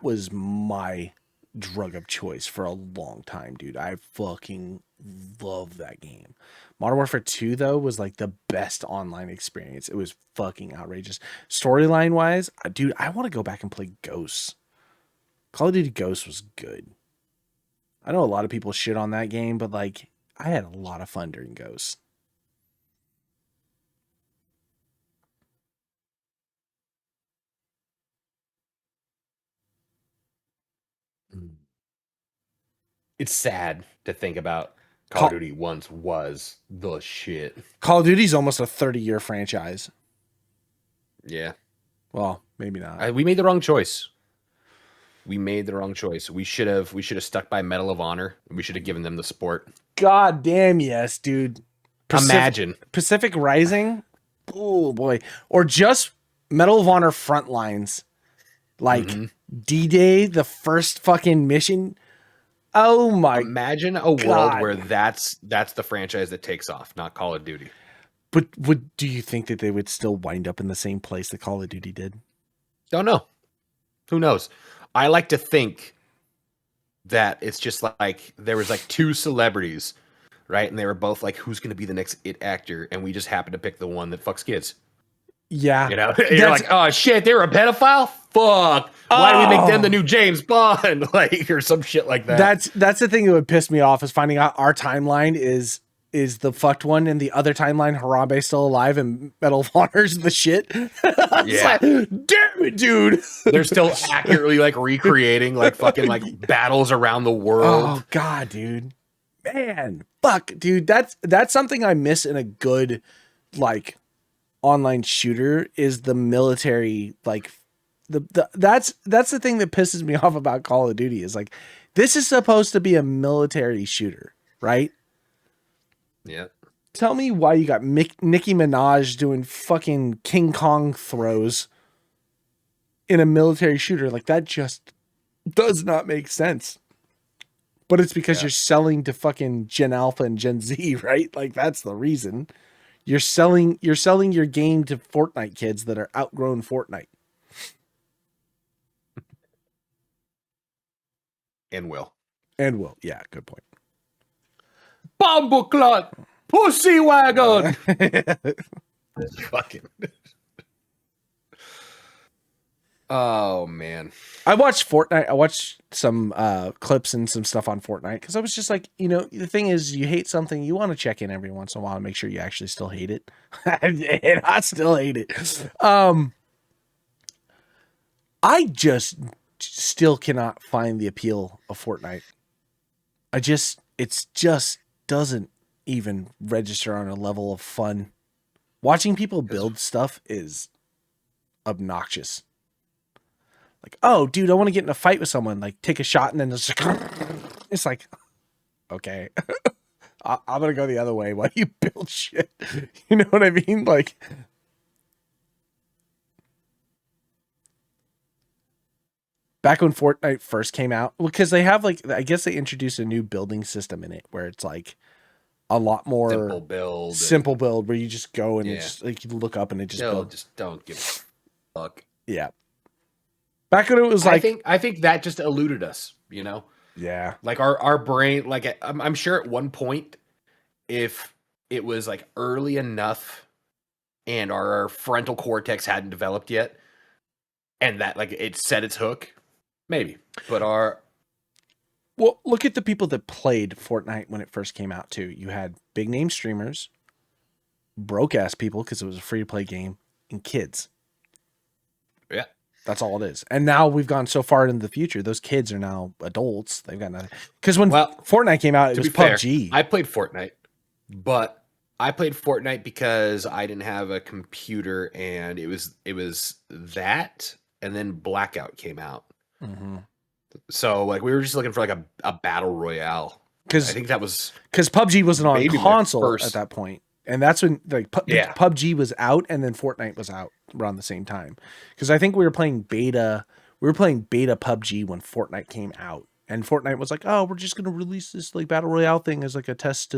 was my drug of choice for a long time, dude. I fucking love that game. Modern Warfare 2 though was like the best online experience. It was fucking outrageous. Storyline wise, dude, I want to go back and play Ghosts. Call of Duty Ghosts was good. I know a lot of people shit on that game, but like I had a lot of fun during Ghosts. It's sad to think about. Call of Duty once was the shit. Call of Duty's almost a 30-year franchise. Yeah. Well, maybe not. We made the wrong choice. We should have stuck by Medal of Honor. We should have given them the support. God damn yes, dude. Imagine Pacific Rising. Oh boy. Or just Medal of Honor Frontlines. Like D-Day, the first fucking mission. Oh my! Imagine a world where that's the franchise that takes off, not Call of Duty. But do you think that they would still wind up in the same place that Call of Duty did? Don't know. Who knows? I like to think that it's just like there was like two celebrities, right? And they were both like, "Who's going to be the next it actor?" And we just happened to pick the one that fucks kids. Yeah, you know, you're like, oh shit, they were a pedophile. Fuck. Why do we make them the new James Bond? Like, or some shit like that. That's the thing that would piss me off is finding out our timeline is the fucked one, and the other timeline, Harambe's still alive and Medal of Honor's the shit. Yeah, like, damn it, dude. They're still accurately like recreating like fucking like battles around the world. Oh god, dude, man, fuck, dude. That's something I miss in a good like online shooter is the military like. That's the thing that pisses me off about Call of Duty is like this is supposed to be a military shooter, right? Yeah. Tell me why you got Nicki Minaj doing fucking King Kong throws in a military shooter. Like that just does not make sense. But it's because you're selling to fucking Gen Alpha and Gen Z, right? Like that's the reason. You're selling your game to Fortnite kids that are outgrown Fortnite. And will. Yeah, good point. Bumbleclot! Pussy wagon! Fucking. Oh man. I watched Fortnite. I watched some clips and some stuff on Fortnite because I was just like, the thing is, you hate something, you want to check in every once in a while and make sure you actually still hate it. And I still hate it. I just still cannot find the appeal of Fortnite. It's just doesn't even register on a level of fun. Watching people build stuff is obnoxious. Like, oh, dude, I want to get in a fight with someone. Like, take a shot and then it's like, okay, I'm gonna go the other way while you build shit. You know what I mean? Like, back when Fortnite first came out, because they have I guess they introduced a new building system in it where it's like a lot more simple build where you just go and it's just like you look up and it just builds. Just don't give a fuck. Yeah. Back when it was I think that just eluded us, Yeah. Like our brain, like I'm sure at one point, if it was like early enough and our frontal cortex hadn't developed yet and that like it set its hook, maybe. But well, look at the people that played Fortnite when it first came out too. You had big name streamers, broke ass people because it was a free to play game, and kids. Yeah. That's all it is. And now we've gone so far into the future. Those kids are now adults. They've got nothing. Because when Fortnite came out, it was PUBG. I played Fortnite, but I played Fortnite because I didn't have a computer, and it was that, and then Blackout came out. Mm-hmm. So like we were just looking for like a battle royale. Because I think that was because PUBG wasn't on console at that point. And that's when PUBG was out and then Fortnite was out around the same time. Because I think we were playing beta PUBG when Fortnite came out. And Fortnite was like, oh, we're just going to release this like battle royale thing as like a test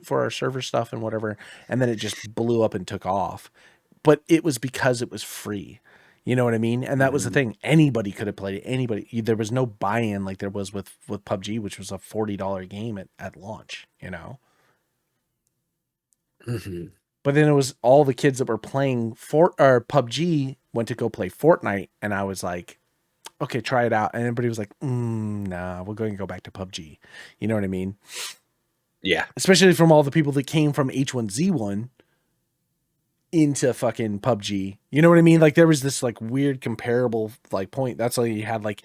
for our server stuff and whatever. And then it just blew up and took off. But it was because it was free. You know what I mean? And that was the thing. Anybody could have played it. Anybody. There was no buy-in like there was with PUBG, which was a $40 game at launch, Mm-hmm. But then it was all the kids that were playing PUBG went to go play Fortnite, and I was like, okay, try it out. And everybody was like, nah, we're going to go back to PUBG. You know what I mean? Yeah. Especially from all the people that came from H1Z1 into fucking PUBG. You know what I mean? Like there was this like weird comparable like point. That's why you had like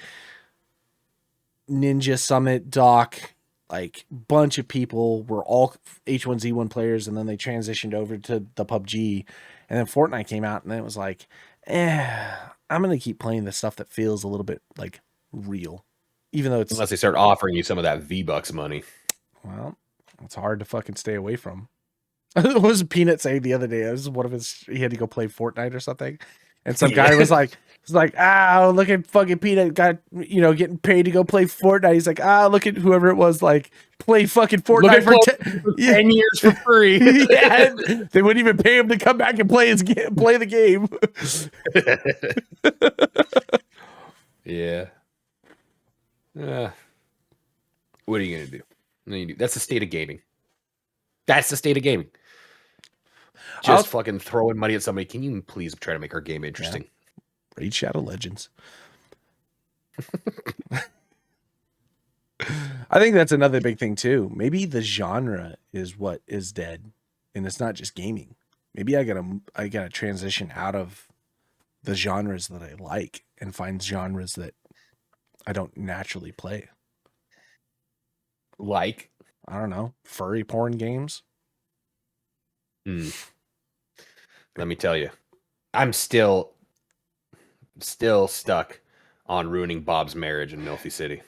Ninja Summit, Doc, like bunch of people were all H1Z1 players, and then they transitioned over to the PUBG, and then Fortnite came out, and then it was like, I'm gonna keep playing the stuff that feels a little bit like real, even though it's unless they start offering you some of that V-Bucks money. Well, it's hard to fucking stay away from. What was Peanut saying the other day? It was one of he had to go play Fortnite or something, and some guy was like, look at fucking Peanut got, getting paid to go play Fortnite. He's like, look at whoever it was, like, play fucking Fortnite for 10 years for free. Yeah, they wouldn't even pay him to come back and play the game. Yeah. What are you going to do? That's the state of gaming. That's the state of gaming. Just fucking throwing money at somebody. Can you please try to make our game interesting? Yeah. Raid Shadow Legends. I think that's another big thing too. Maybe the genre is what is dead, and it's not just gaming. Maybe I gotta transition out of the genres that I like and find genres that I don't naturally play. Like, I don't know, furry porn games. Let me tell you, I'm still stuck on ruining Bob's marriage in Milfy City.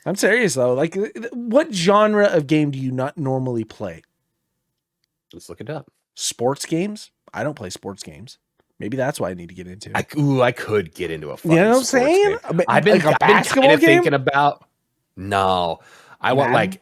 I'm serious though. Like, what genre of game do you not normally play? Let's look it up. Sports games? I don't play sports games. Maybe that's why I need to get into. I could get into a fucking. You know what I'm saying? I've been kind of thinking about. No, I want like.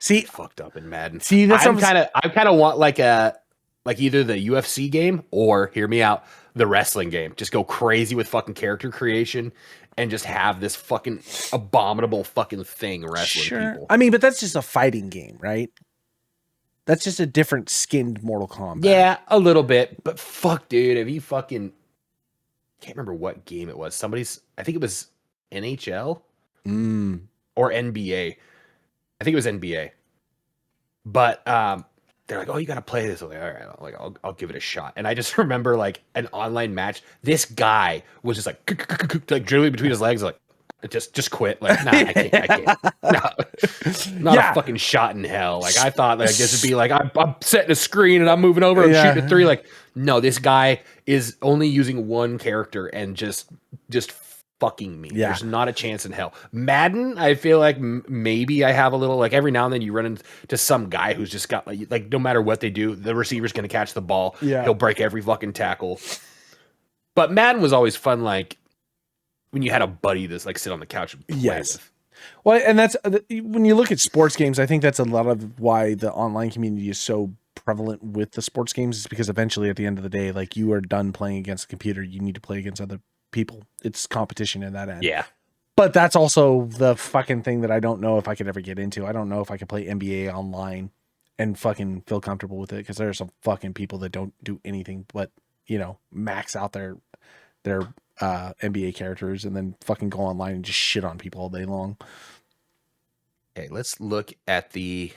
See, fucked up in Madden. See, that's I kind of want like either the UFC game or, hear me out, the wrestling game. Just go crazy with fucking character creation and just have this fucking abominable fucking thing wrestling people. I mean, but that's just a fighting game, right? That's just a different skinned Mortal Kombat. Yeah, a little bit, but fuck, dude, have you fucking... Can't remember what game it was. I think it was NHL or NBA. I think it was NBA. But they're like, "Oh, you got to play this." I'm like, all right, I'll give it a shot. And I just remember like an online match. This guy was just like dribbling between his legs, like just quit. Like, nah, I can't. No, not a fucking shot in hell. Like I thought, like this would be like I'm setting a screen and I'm moving over, I'm shooting a 3. Like, no, this guy is only using one character and just fucking me. There's not a chance in hell. Madden, I feel like maybe I have a little, like every now and then you run into some guy who's just got like no matter what they do, the receiver's going to catch the ball. He'll break every fucking tackle. But Madden was always fun, like when you had a buddy that's like sit on the couch and play with. Well, and that's when you look at sports games, I think that's a lot of why the online community is so prevalent with the sports games, is because eventually at the end of the day, like you are done playing against a computer, you need to play against other people. It's competition in that end. Yeah. But that's also the fucking thing that I don't know if I could ever get into. I don't know if I could play NBA online and fucking feel comfortable with it, because there are some fucking people that don't do anything but, you know, max out their NBA characters and then fucking go online and just shit on people all day long. Okay, let's look at the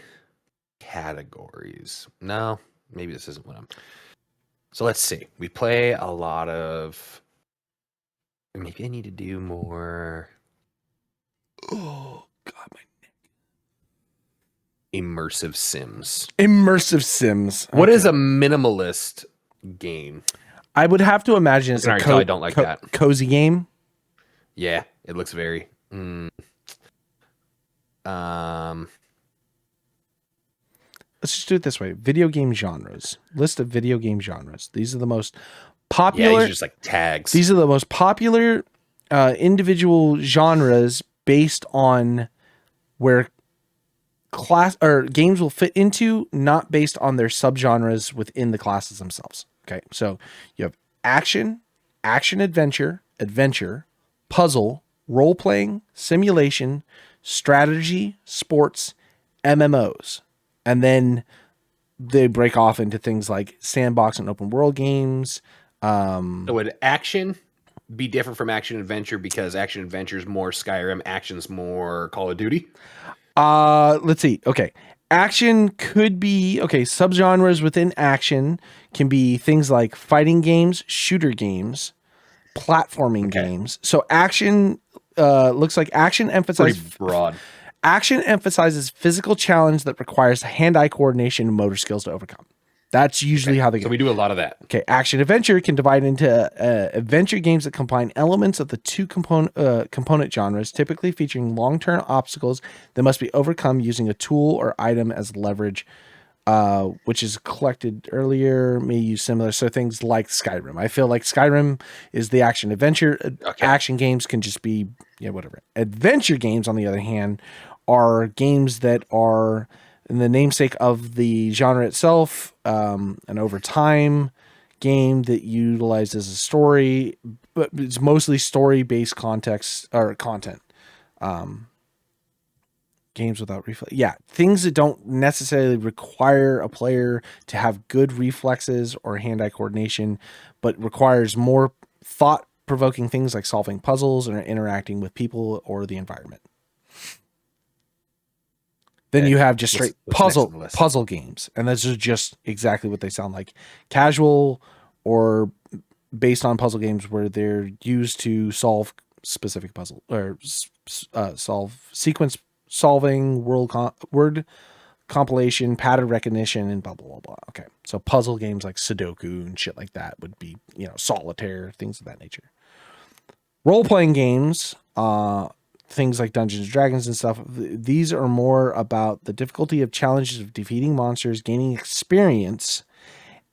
categories. No, maybe this isn't what I'm... So let's see. We play a lot of... Maybe I need to do more... Oh, God, my neck. Immersive Sims. Immersive Sims. What is a minimalist game? I would have to imagine it's I don't like that. Cozy game. Yeah, it looks very... Let's just do it this way. Video game genres. List of video game genres. These are the most popular... Yeah, these are just like tags. These are the most popular individual genres based on where class or games will fit into, not based on their subgenres within the classes themselves. Okay, so you have action, adventure, puzzle, role-playing, simulation, strategy, sports, MMOs. And then they break off into things like sandbox and open world games. So would action be different from action adventure, because action adventure is more Skyrim, action's more Call of Duty? Let's see. Okay. Action could be, subgenres within action can be things like fighting games, shooter games, platforming games. So action looks like action emphasizes... Pretty broad. Action emphasizes physical challenge that requires hand-eye coordination and motor skills to overcome. That's usually how they go. So we do a lot of that. Okay, action adventure can divide into adventure games that combine elements of the two component genres, typically featuring long-term obstacles that must be overcome using a tool or item as leverage, which is collected earlier, may use similar. So things like Skyrim. I feel like Skyrim is the action adventure. Action games can just be, whatever. Adventure games, on the other hand, are games that are... in the namesake of the genre itself, an over time game that utilizes a story, but it's mostly story-based context or content. Games without reflex. Yeah, things that don't necessarily require a player to have good reflexes or hand-eye coordination, but requires more thought-provoking things like solving puzzles or interacting with people or the environment. Then you have just straight puzzle games. And those are just exactly what they sound like. Casual or based on puzzle games where they're used to solve specific puzzle or solve sequence solving, word compilation, pattern recognition, and blah, blah, blah, blah. Okay. So puzzle games like Sudoku and shit like that would be, solitaire, things of that nature. Role-playing games, things like Dungeons and Dragons and stuff, these are more about the difficulty of challenges of defeating monsters, gaining experience,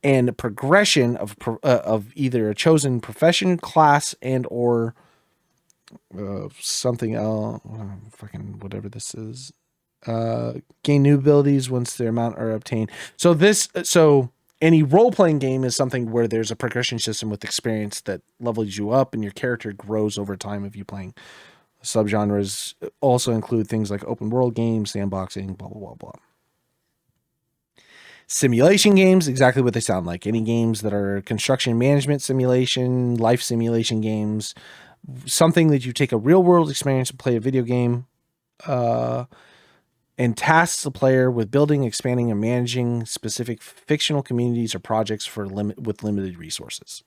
and progression of either a chosen profession, class, and or something else, fucking whatever this is. Gain new abilities once their amount are obtained. So any role-playing game is something where there's a progression system with experience that levels you up, and your character grows over time of you playing. Subgenres also include things like open world games, sandboxing, blah, blah, blah, blah. Simulation games, exactly what they sound like. Any games that are construction management simulation, life simulation games, something that you take a real world experience and play a video game, and tasks the player with building, expanding, and managing specific fictional communities or projects with limited resources.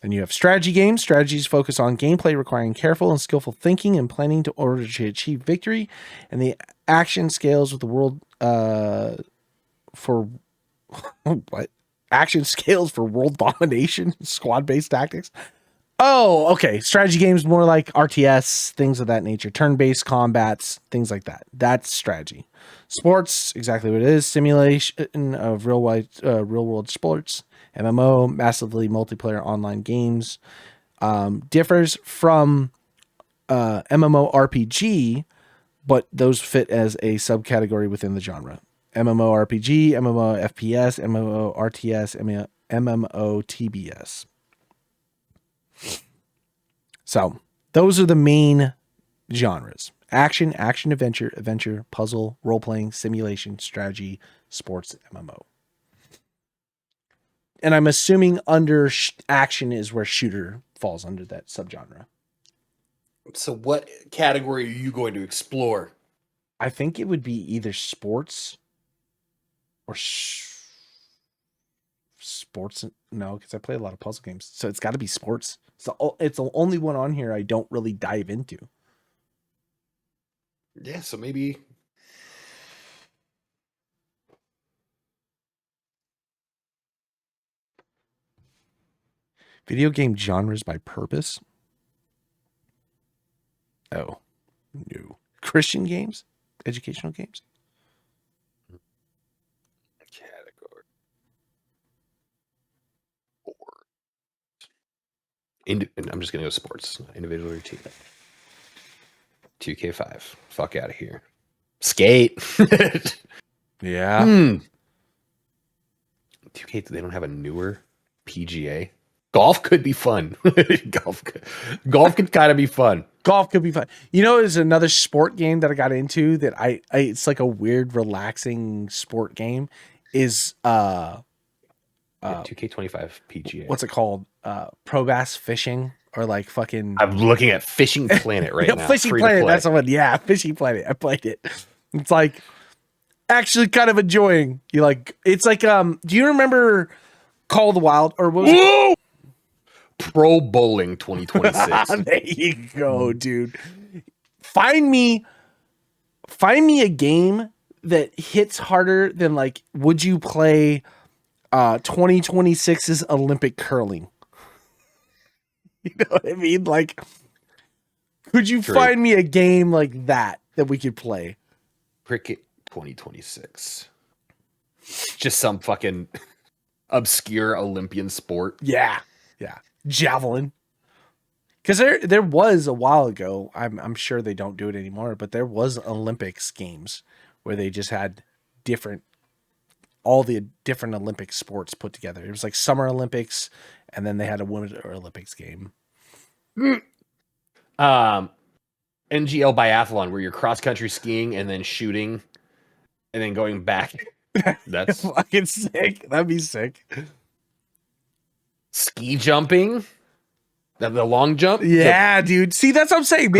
Then you have strategy games. Strategies focus on gameplay requiring careful and skillful thinking and planning in order to achieve victory. And the action scales with the world for what? Action scales for world domination, squad-based tactics. Oh, okay. Strategy games more like RTS, things of that nature. Turn-based combats, things like that. That's strategy. Sports, exactly what it is. Simulation of real-world sports. MMO, massively multiplayer online games. Differs from MMORPG, but those fit as a subcategory within the genre. MMORPG, MMOFPS, MMORTS, MMOTBS. So those are the main genres: action, adventure, puzzle, role-playing, simulation, strategy, sports, MMO. And I'm assuming under action is where shooter falls under that subgenre. So what category are you going to explore? I think it would be either sports or sports. No, because I play a lot of puzzle games. So it's got to be sports. So it's the only one on here I don't really dive into. Yeah, so maybe... Video game genres by purpose? Oh, no. Christian games? Educational games? Category. I'm just going to go sports. Individual or team. 2K5. Fuck out of here. Skate. Yeah. 2K, they don't have a newer PGA. Golf could be fun. Golf could kind of be fun. Golf could be fun. You know, there's another sport game that I got into that I it's like a weird, relaxing sport game. Is 2K25 PGA. What's it called? Pro bass fishing, or like fucking. I'm looking at Fishing Planet right now. Fishing Planet. That's the one. Yeah, Fishing Planet. I played it. It's like actually kind of enjoying. You like. It's like Do you remember Call of the Wild, or what was it? Pro Bowling 2026. There you go, dude. Find me a game that hits harder than like, would you play 2026's Olympic curling? You know what I mean? Like, could you find me a game like that we could play? Cricket 2026. Just some fucking obscure Olympian sport. Yeah. Javelin. Because there was a while ago, I'm sure they don't do it anymore, but there was Olympics games where they just had all the different Olympic sports put together. It was like Summer Olympics, and then they had a Women's Olympics game. NGL biathlon, where you're cross country skiing and then shooting and then going back. That's fucking sick. That'd be sick. Ski jumping, the long jump. Yeah, dude. See, that's what I'm saying.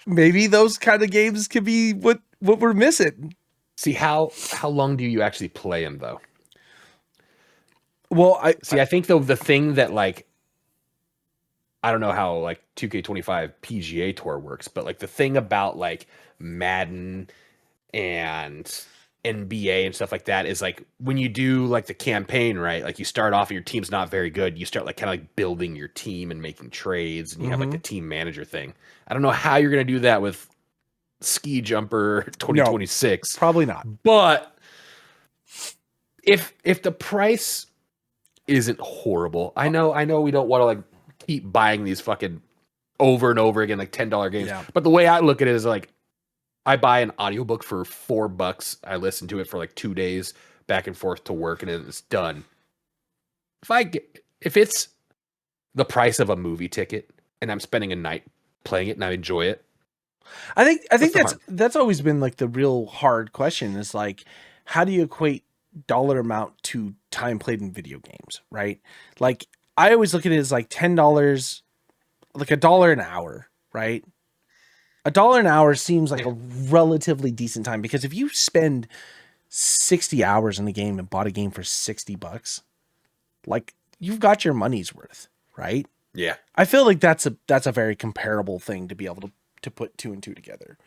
Maybe those kind of games could be what we're missing. See, how long do you actually play them though? Well, I think though the thing that like, I don't know how like 2K25 PGA Tour works, but like the thing about like Madden and NBA and stuff like that is like when you do like the campaign, right? Like you start off and your team's not very good. You start like kind of like building your team and making trades, and you have like the team manager thing. I don't know how you're going to do that with Ski Jumper 2026. No, probably not. But if the price isn't horrible, I know we don't want to like keep buying these fucking over and over again, like $10 games. Yeah. But the way I look at it is like, I buy an audiobook for $4. I listen to it for like 2 days back and forth to work, and it's done. If it's the price of a movie ticket and I'm spending a night playing it and I enjoy it, I think that's always been like the real hard question is like, how do you equate dollar amount to time played in video games, right? Like I always look at it as like $10, like $1 an hour, right? $1 an hour seems like a relatively decent time, because if you spend 60 hours in the game and bought a game for $60, like you've got your money's worth, right? Yeah. I feel like that's a very comparable thing to be able to put 2 and 2 together.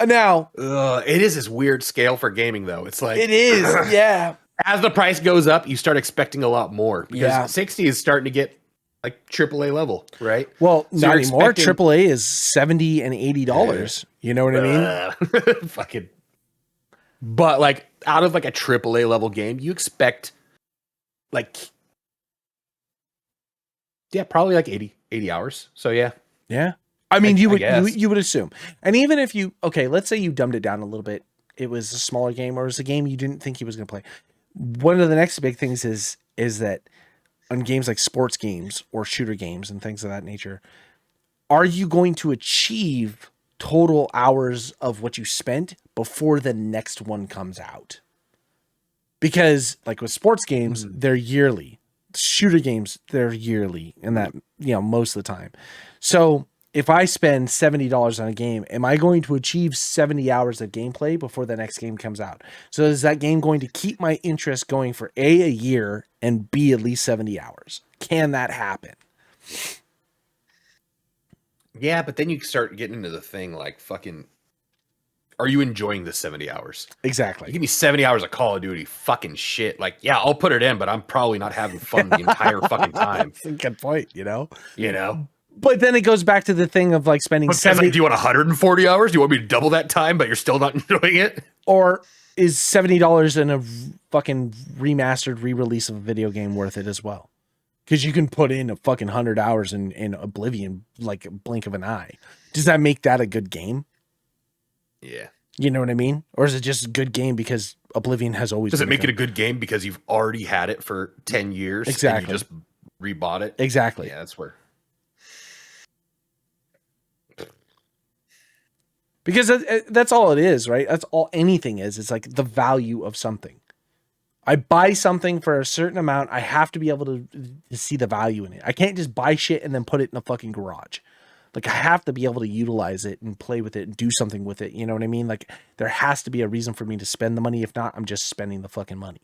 Now, it is this weird scale for gaming, though. It's like it is, yeah. As the price goes up, you start expecting a lot more, because 60 is starting to get like AAA level, right? Well, so not anymore. AAA is $70 and $80. You know what I mean? Fucking. But like out of like a AAA level game, you expect like, yeah, probably like 80 hours. So yeah. I mean, you would assume. And even if you, okay, let's say you dumbed it down a little bit. It was a smaller game, or it was a game you didn't think he was going to play. One of the next big things is that on games like sports games or shooter games and things of that nature, are you going to achieve total hours of what you spent before the next one comes out? Because like with sports games, they're yearly. Shooter games, they're yearly, and that, most of the time. So if I spend $70 on a game, am I going to achieve 70 hours of gameplay before the next game comes out? So is that game going to keep my interest going for a year and B, at least 70 hours? Can that happen? Yeah, but then you start getting into the thing like fucking, are you enjoying the 70 hours? Exactly. You give me 70 hours of Call of Duty, fucking shit. Like, yeah, I'll put it in, but I'm probably not having fun the entire fucking time. That's a good point, You know? But then it goes back to the thing of like spending 70. Like, do you want 140 hours? Do you want me to double that time, but you're still not enjoying it? Or is $70 in a fucking remastered re-release of a video game worth it as well? Because you can put in a fucking 100 hours in Oblivion like a blink of an eye. Does that make that a good game? Yeah. You know what I mean? Or is it just a good game because Oblivion has always Does it make it a good game because you've already had it for 10 years? Exactly. And you just rebought it? Exactly. Yeah, that's where. Because that's all it is, right? That's all anything is. It's like the value of something. I buy something for a certain amount. I have to be able to see the value in it. I can't just buy shit and then put it in a fucking garage. Like I have to be able to utilize it and play with it and do something with it. You know what I mean? Like there has to be a reason for me to spend the money. If not, I'm just spending the fucking money.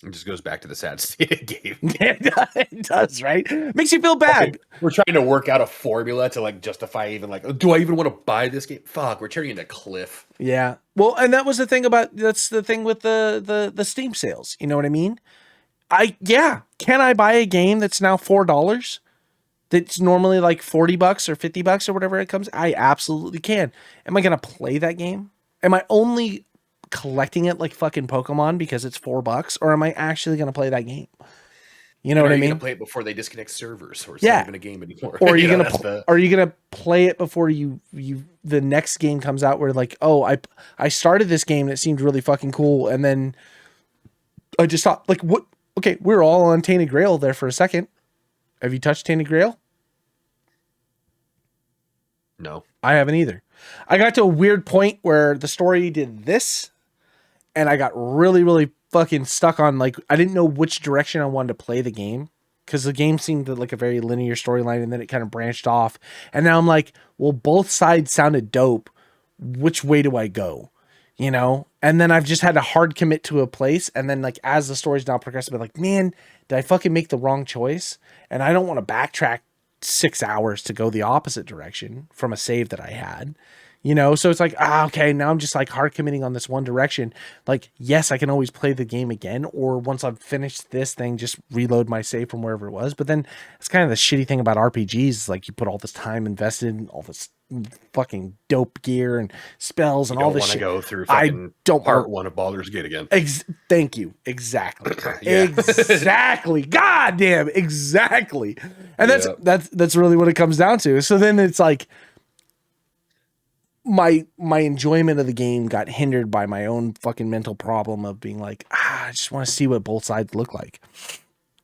It just goes back to the sad state of game. It does, right? Makes you feel bad. Okay, we're trying to work out a formula to like justify even like, do I even want to buy this game? Fuck, we're turning into Cliff. Yeah. Well, and that was the thing that's the thing with the Steam sales. You know what I mean? Can I buy a game that's now $4? That's normally like $40 or $50 or whatever it comes. I absolutely can. Am I going to play that game? Am I only collecting it like fucking Pokemon because it's $4, or am I actually going to play that game? You know what I mean? Gonna play it before they disconnect servers, or it's not even a game anymore. Or are you gonna play it before you the next game comes out where like, oh, I started this game and it seemed really fucking cool, and then I just thought like, what? Okay, we're all on Tainted Grail there for a second. Have you touched Tainted Grail? No, I haven't either. I got to a weird point where the story did this, and I got really, really fucking stuck on like, I didn't know which direction I wanted to play the game, because the game seemed like a very linear storyline, and then it kind of branched off. And now I'm like, well, both sides sounded dope. Which way do I go? You know? And then I've just had to hard commit to a place. And then like, as the story's now progressing, I'm like, man, did I fucking make the wrong choice? And I don't want to backtrack 6 hours to go the opposite direction from a save that I had. You know, so it's like, okay, now I'm just like hard committing on this one direction. Like, yes, I can always play the game again, or once I've finished this thing, just reload my save from wherever it was. But then it's kind of the shitty thing about RPGs, like you put all this time invested in all this fucking dope gear and spells and all this shit. Go through fucking part 1 of Baldur's Gate again. Thank you. Exactly. Exactly. God damn. Exactly. And that's really what it comes down to. So then it's like, my enjoyment of the game got hindered by my own fucking mental problem of being like, I just want to see what both sides look like.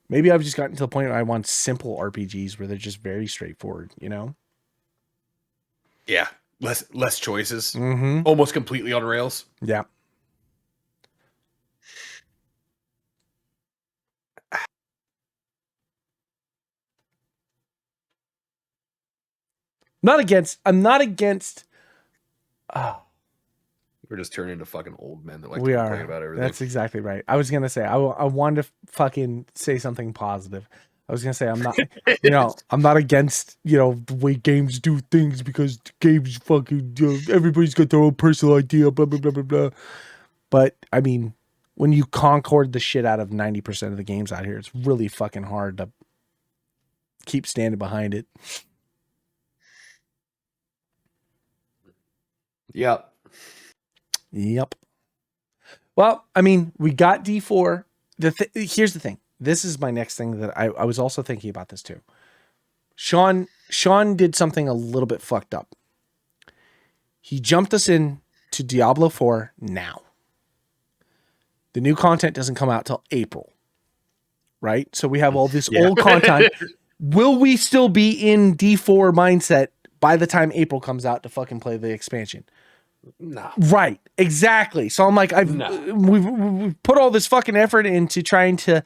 Maybe I've just gotten to the point where I want simple RPGs where they're just very straightforward, you know? Yeah. Less choices. Almost completely on rails. Yeah. I'm not against. We're just turning into fucking old men that like We to are. complain about everything. That's exactly right. I was going to say, I wanted to fucking say something positive. I was going to say, I'm not, I'm not against, the way games do things because games fucking, everybody's got their own personal idea, blah, blah, blah, blah, blah. But, I mean, when you concord the shit out of 90% of the games out here, it's really fucking hard to keep standing behind it. Yep. Well, I mean, we got D4. Here's the thing. This is my next thing that I was also thinking about this too. Sean did something a little bit fucked up. He jumped us in to Diablo 4 now. The new content doesn't come out till April. Right? So we have all this old content. Will we still be in D4 mindset by the time April comes out to fucking play the expansion? No. Right. Exactly. So I'm like, we've put all this fucking effort into trying to.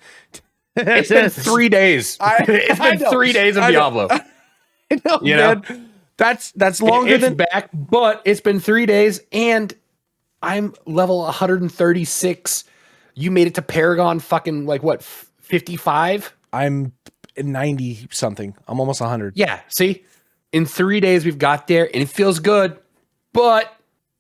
It's been 3 days. It's been 3 days of Diablo. I know, man. That's longer than back, but it's been 3 days and I'm level 136. You made it to Paragon fucking like what, 55? I'm 90 something. I'm almost 100. Yeah. See, in 3 days we've got there and it feels good, but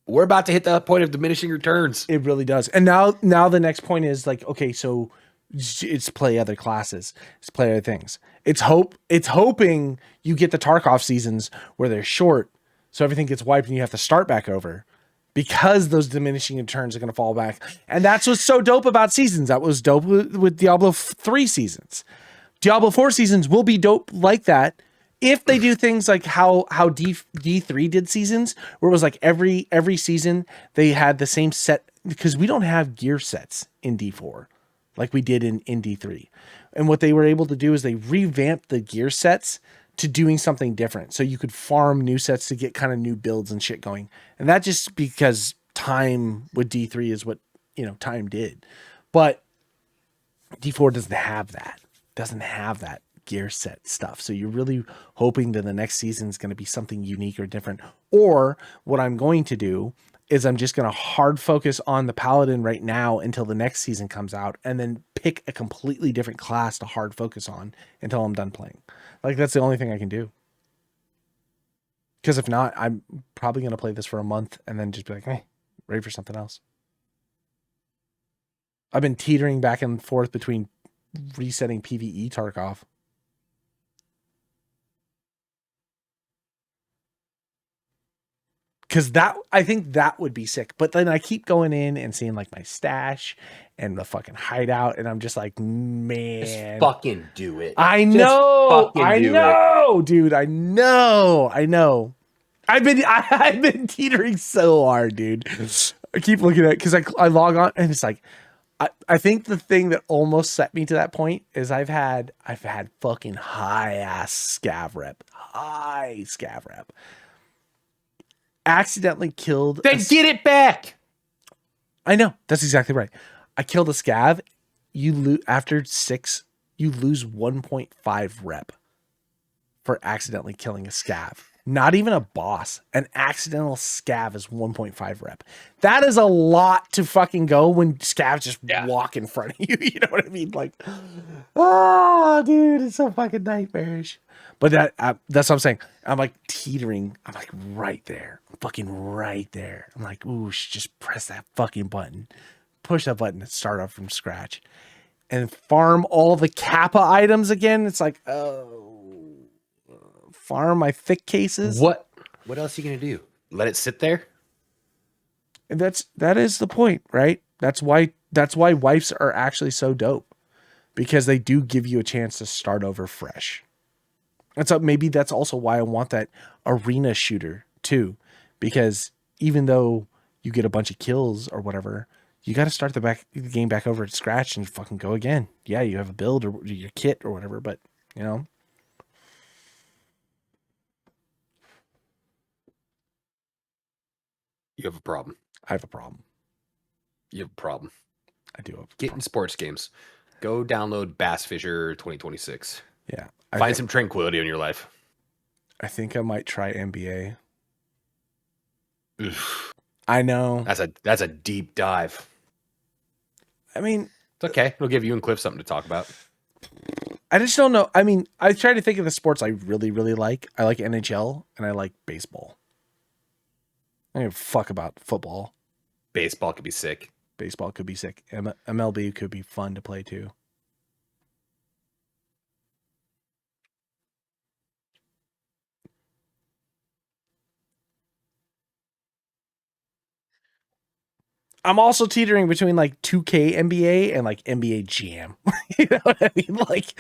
we're about to hit the point of diminishing returns. It really does. And now the next point is like, okay, so it's play other classes. It's play other things. It's hoping you get the Tarkov seasons where they're short, so everything gets wiped and you have to start back over because those diminishing returns are going to fall back. And that's what's so dope about seasons. That was dope with Diablo 3 seasons. Diablo 4 seasons will be dope like that. If they do things like how D3 did seasons, where it was like every season they had the same set, because we don't have gear sets in D4 like we did in D3. And what they were able to do is they revamped the gear sets to doing something different. So you could farm new sets to get kind of new builds and shit going. And that just because time with D3 is what, time did. But D4 doesn't have that gear set stuff. So you're really hoping that the next season is going to be something unique or different. Or what I'm going to do is I'm just going to hard focus on the Paladin right now until the next season comes out, and then pick a completely different class to hard focus on until I'm done playing. Like, that's the only thing I can do. Because if not, I'm probably going to play this for a month and then just be like, hey, ready for something else. I've been teetering back and forth between resetting PvE Tarkov. Because I think that would be sick. But then I keep going in and seeing like my stash and the fucking hideout, and I'm just like, man, just fucking do it. I know, dude. I know. I've been teetering so hard, dude. I keep looking at it because I log on and it's like, I think the thing that almost set me to that point is I've had fucking high scav rep. Accidentally killed. Then get it back. I know. That's exactly right. I killed a scav. After 6, you lose 1.5 rep for accidentally killing a scav. Not even a boss. An accidental scav is 1.5 rep. That is a lot to fucking go when scavs just walk in front of you. You know what I mean? Like, oh, dude, it's so fucking nightmarish. But that's what I'm saying. I'm like teetering. I'm like right there. I'm fucking right there. I'm like, ooh, just press that fucking button. Push that button and start up from scratch. And farm all the Kappa items again. It's like, oh, farm my thick cases. What else are you going to do? Let it sit there? And that is the point, right? That's why wipes are actually so dope. Because they do give you a chance to start over fresh. And so maybe that's also why I want that arena shooter too, because even though you get a bunch of kills or whatever, you got to start the game back over at scratch and fucking go again. Yeah, you have a build or your kit or whatever, but you know. You have a problem. I have a problem. You have a problem. I do have a Get in sports games. Go download Bass Fisher 2026. Yeah. Find some tranquility in your life. I think I might try NBA. Oof. I know. That's a deep dive. I mean, it's okay. It'll give you and Cliff something to talk about. I just don't know. I mean, I try to think of the sports I really, really like. I like NHL and I like baseball. I don't give a fuck about football. Baseball could be sick. Baseball could be sick. MLB could be fun to play too. I'm also teetering between like 2K NBA and like NBA Jam. You know what I mean? Like,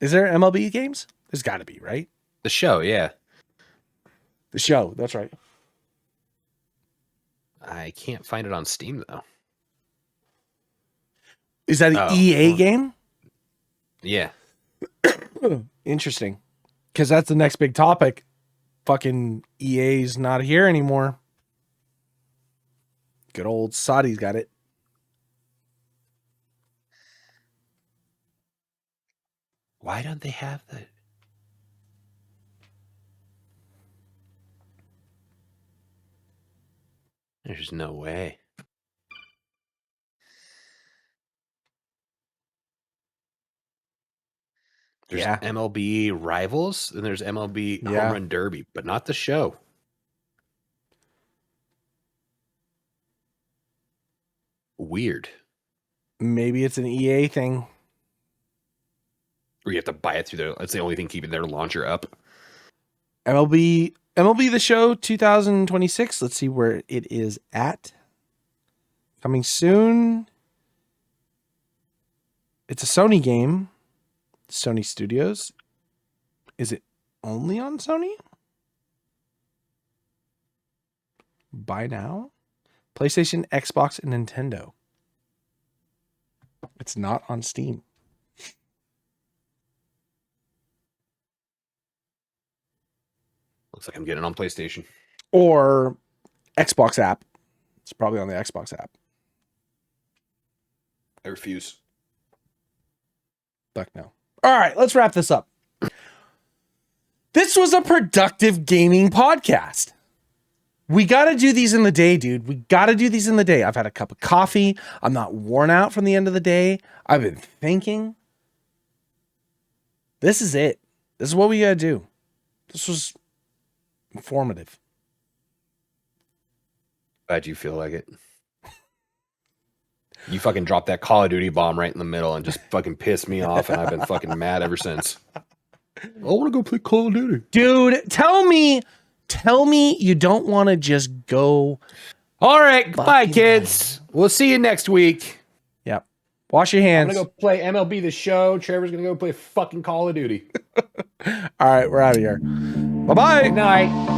is there MLB games? There's got to be, right? The show, yeah. The show, that's right. I can't find it on Steam though. Is that an EA game? Yeah. Interesting. Because that's the next big topic. Fucking EA's not here anymore. Good old Saudi's got it. Why don't they have that? There's no way. There's MLB Rivals, and there's MLB Home Run Derby, but not the show. Weird. Maybe it's an EA thing. Or you have to buy it through that's the only thing keeping their launcher up. MLB The Show 2026. Let's see where it is at. Coming soon. It's a Sony game. Sony Studios. Is it only on Sony? Buy now? PlayStation, Xbox, and Nintendo. It's not on Steam. Looks like I'm getting it on PlayStation. Or Xbox app. It's probably on the Xbox app. I refuse. Fuck no. All right, let's wrap this up. This was a productive gaming podcast. We got to do these in the day, dude. We got to do these in the day. I've had a cup of coffee. I'm not worn out from the end of the day. I've been thinking. This is it. This is what we got to do. This was informative. Glad you feel like it. You fucking dropped that Call of Duty bomb right in the middle and just fucking pissed me off, and I've been fucking mad ever since. I want to go play Call of Duty. Dude, tell me you don't want to just go. All right, bye, kids. We'll see you next week. Yep. Wash your hands. I'm going to go play MLB The Show. Trevor's going to go play fucking Call of Duty. All right, we're out of here. Bye-bye. Good night.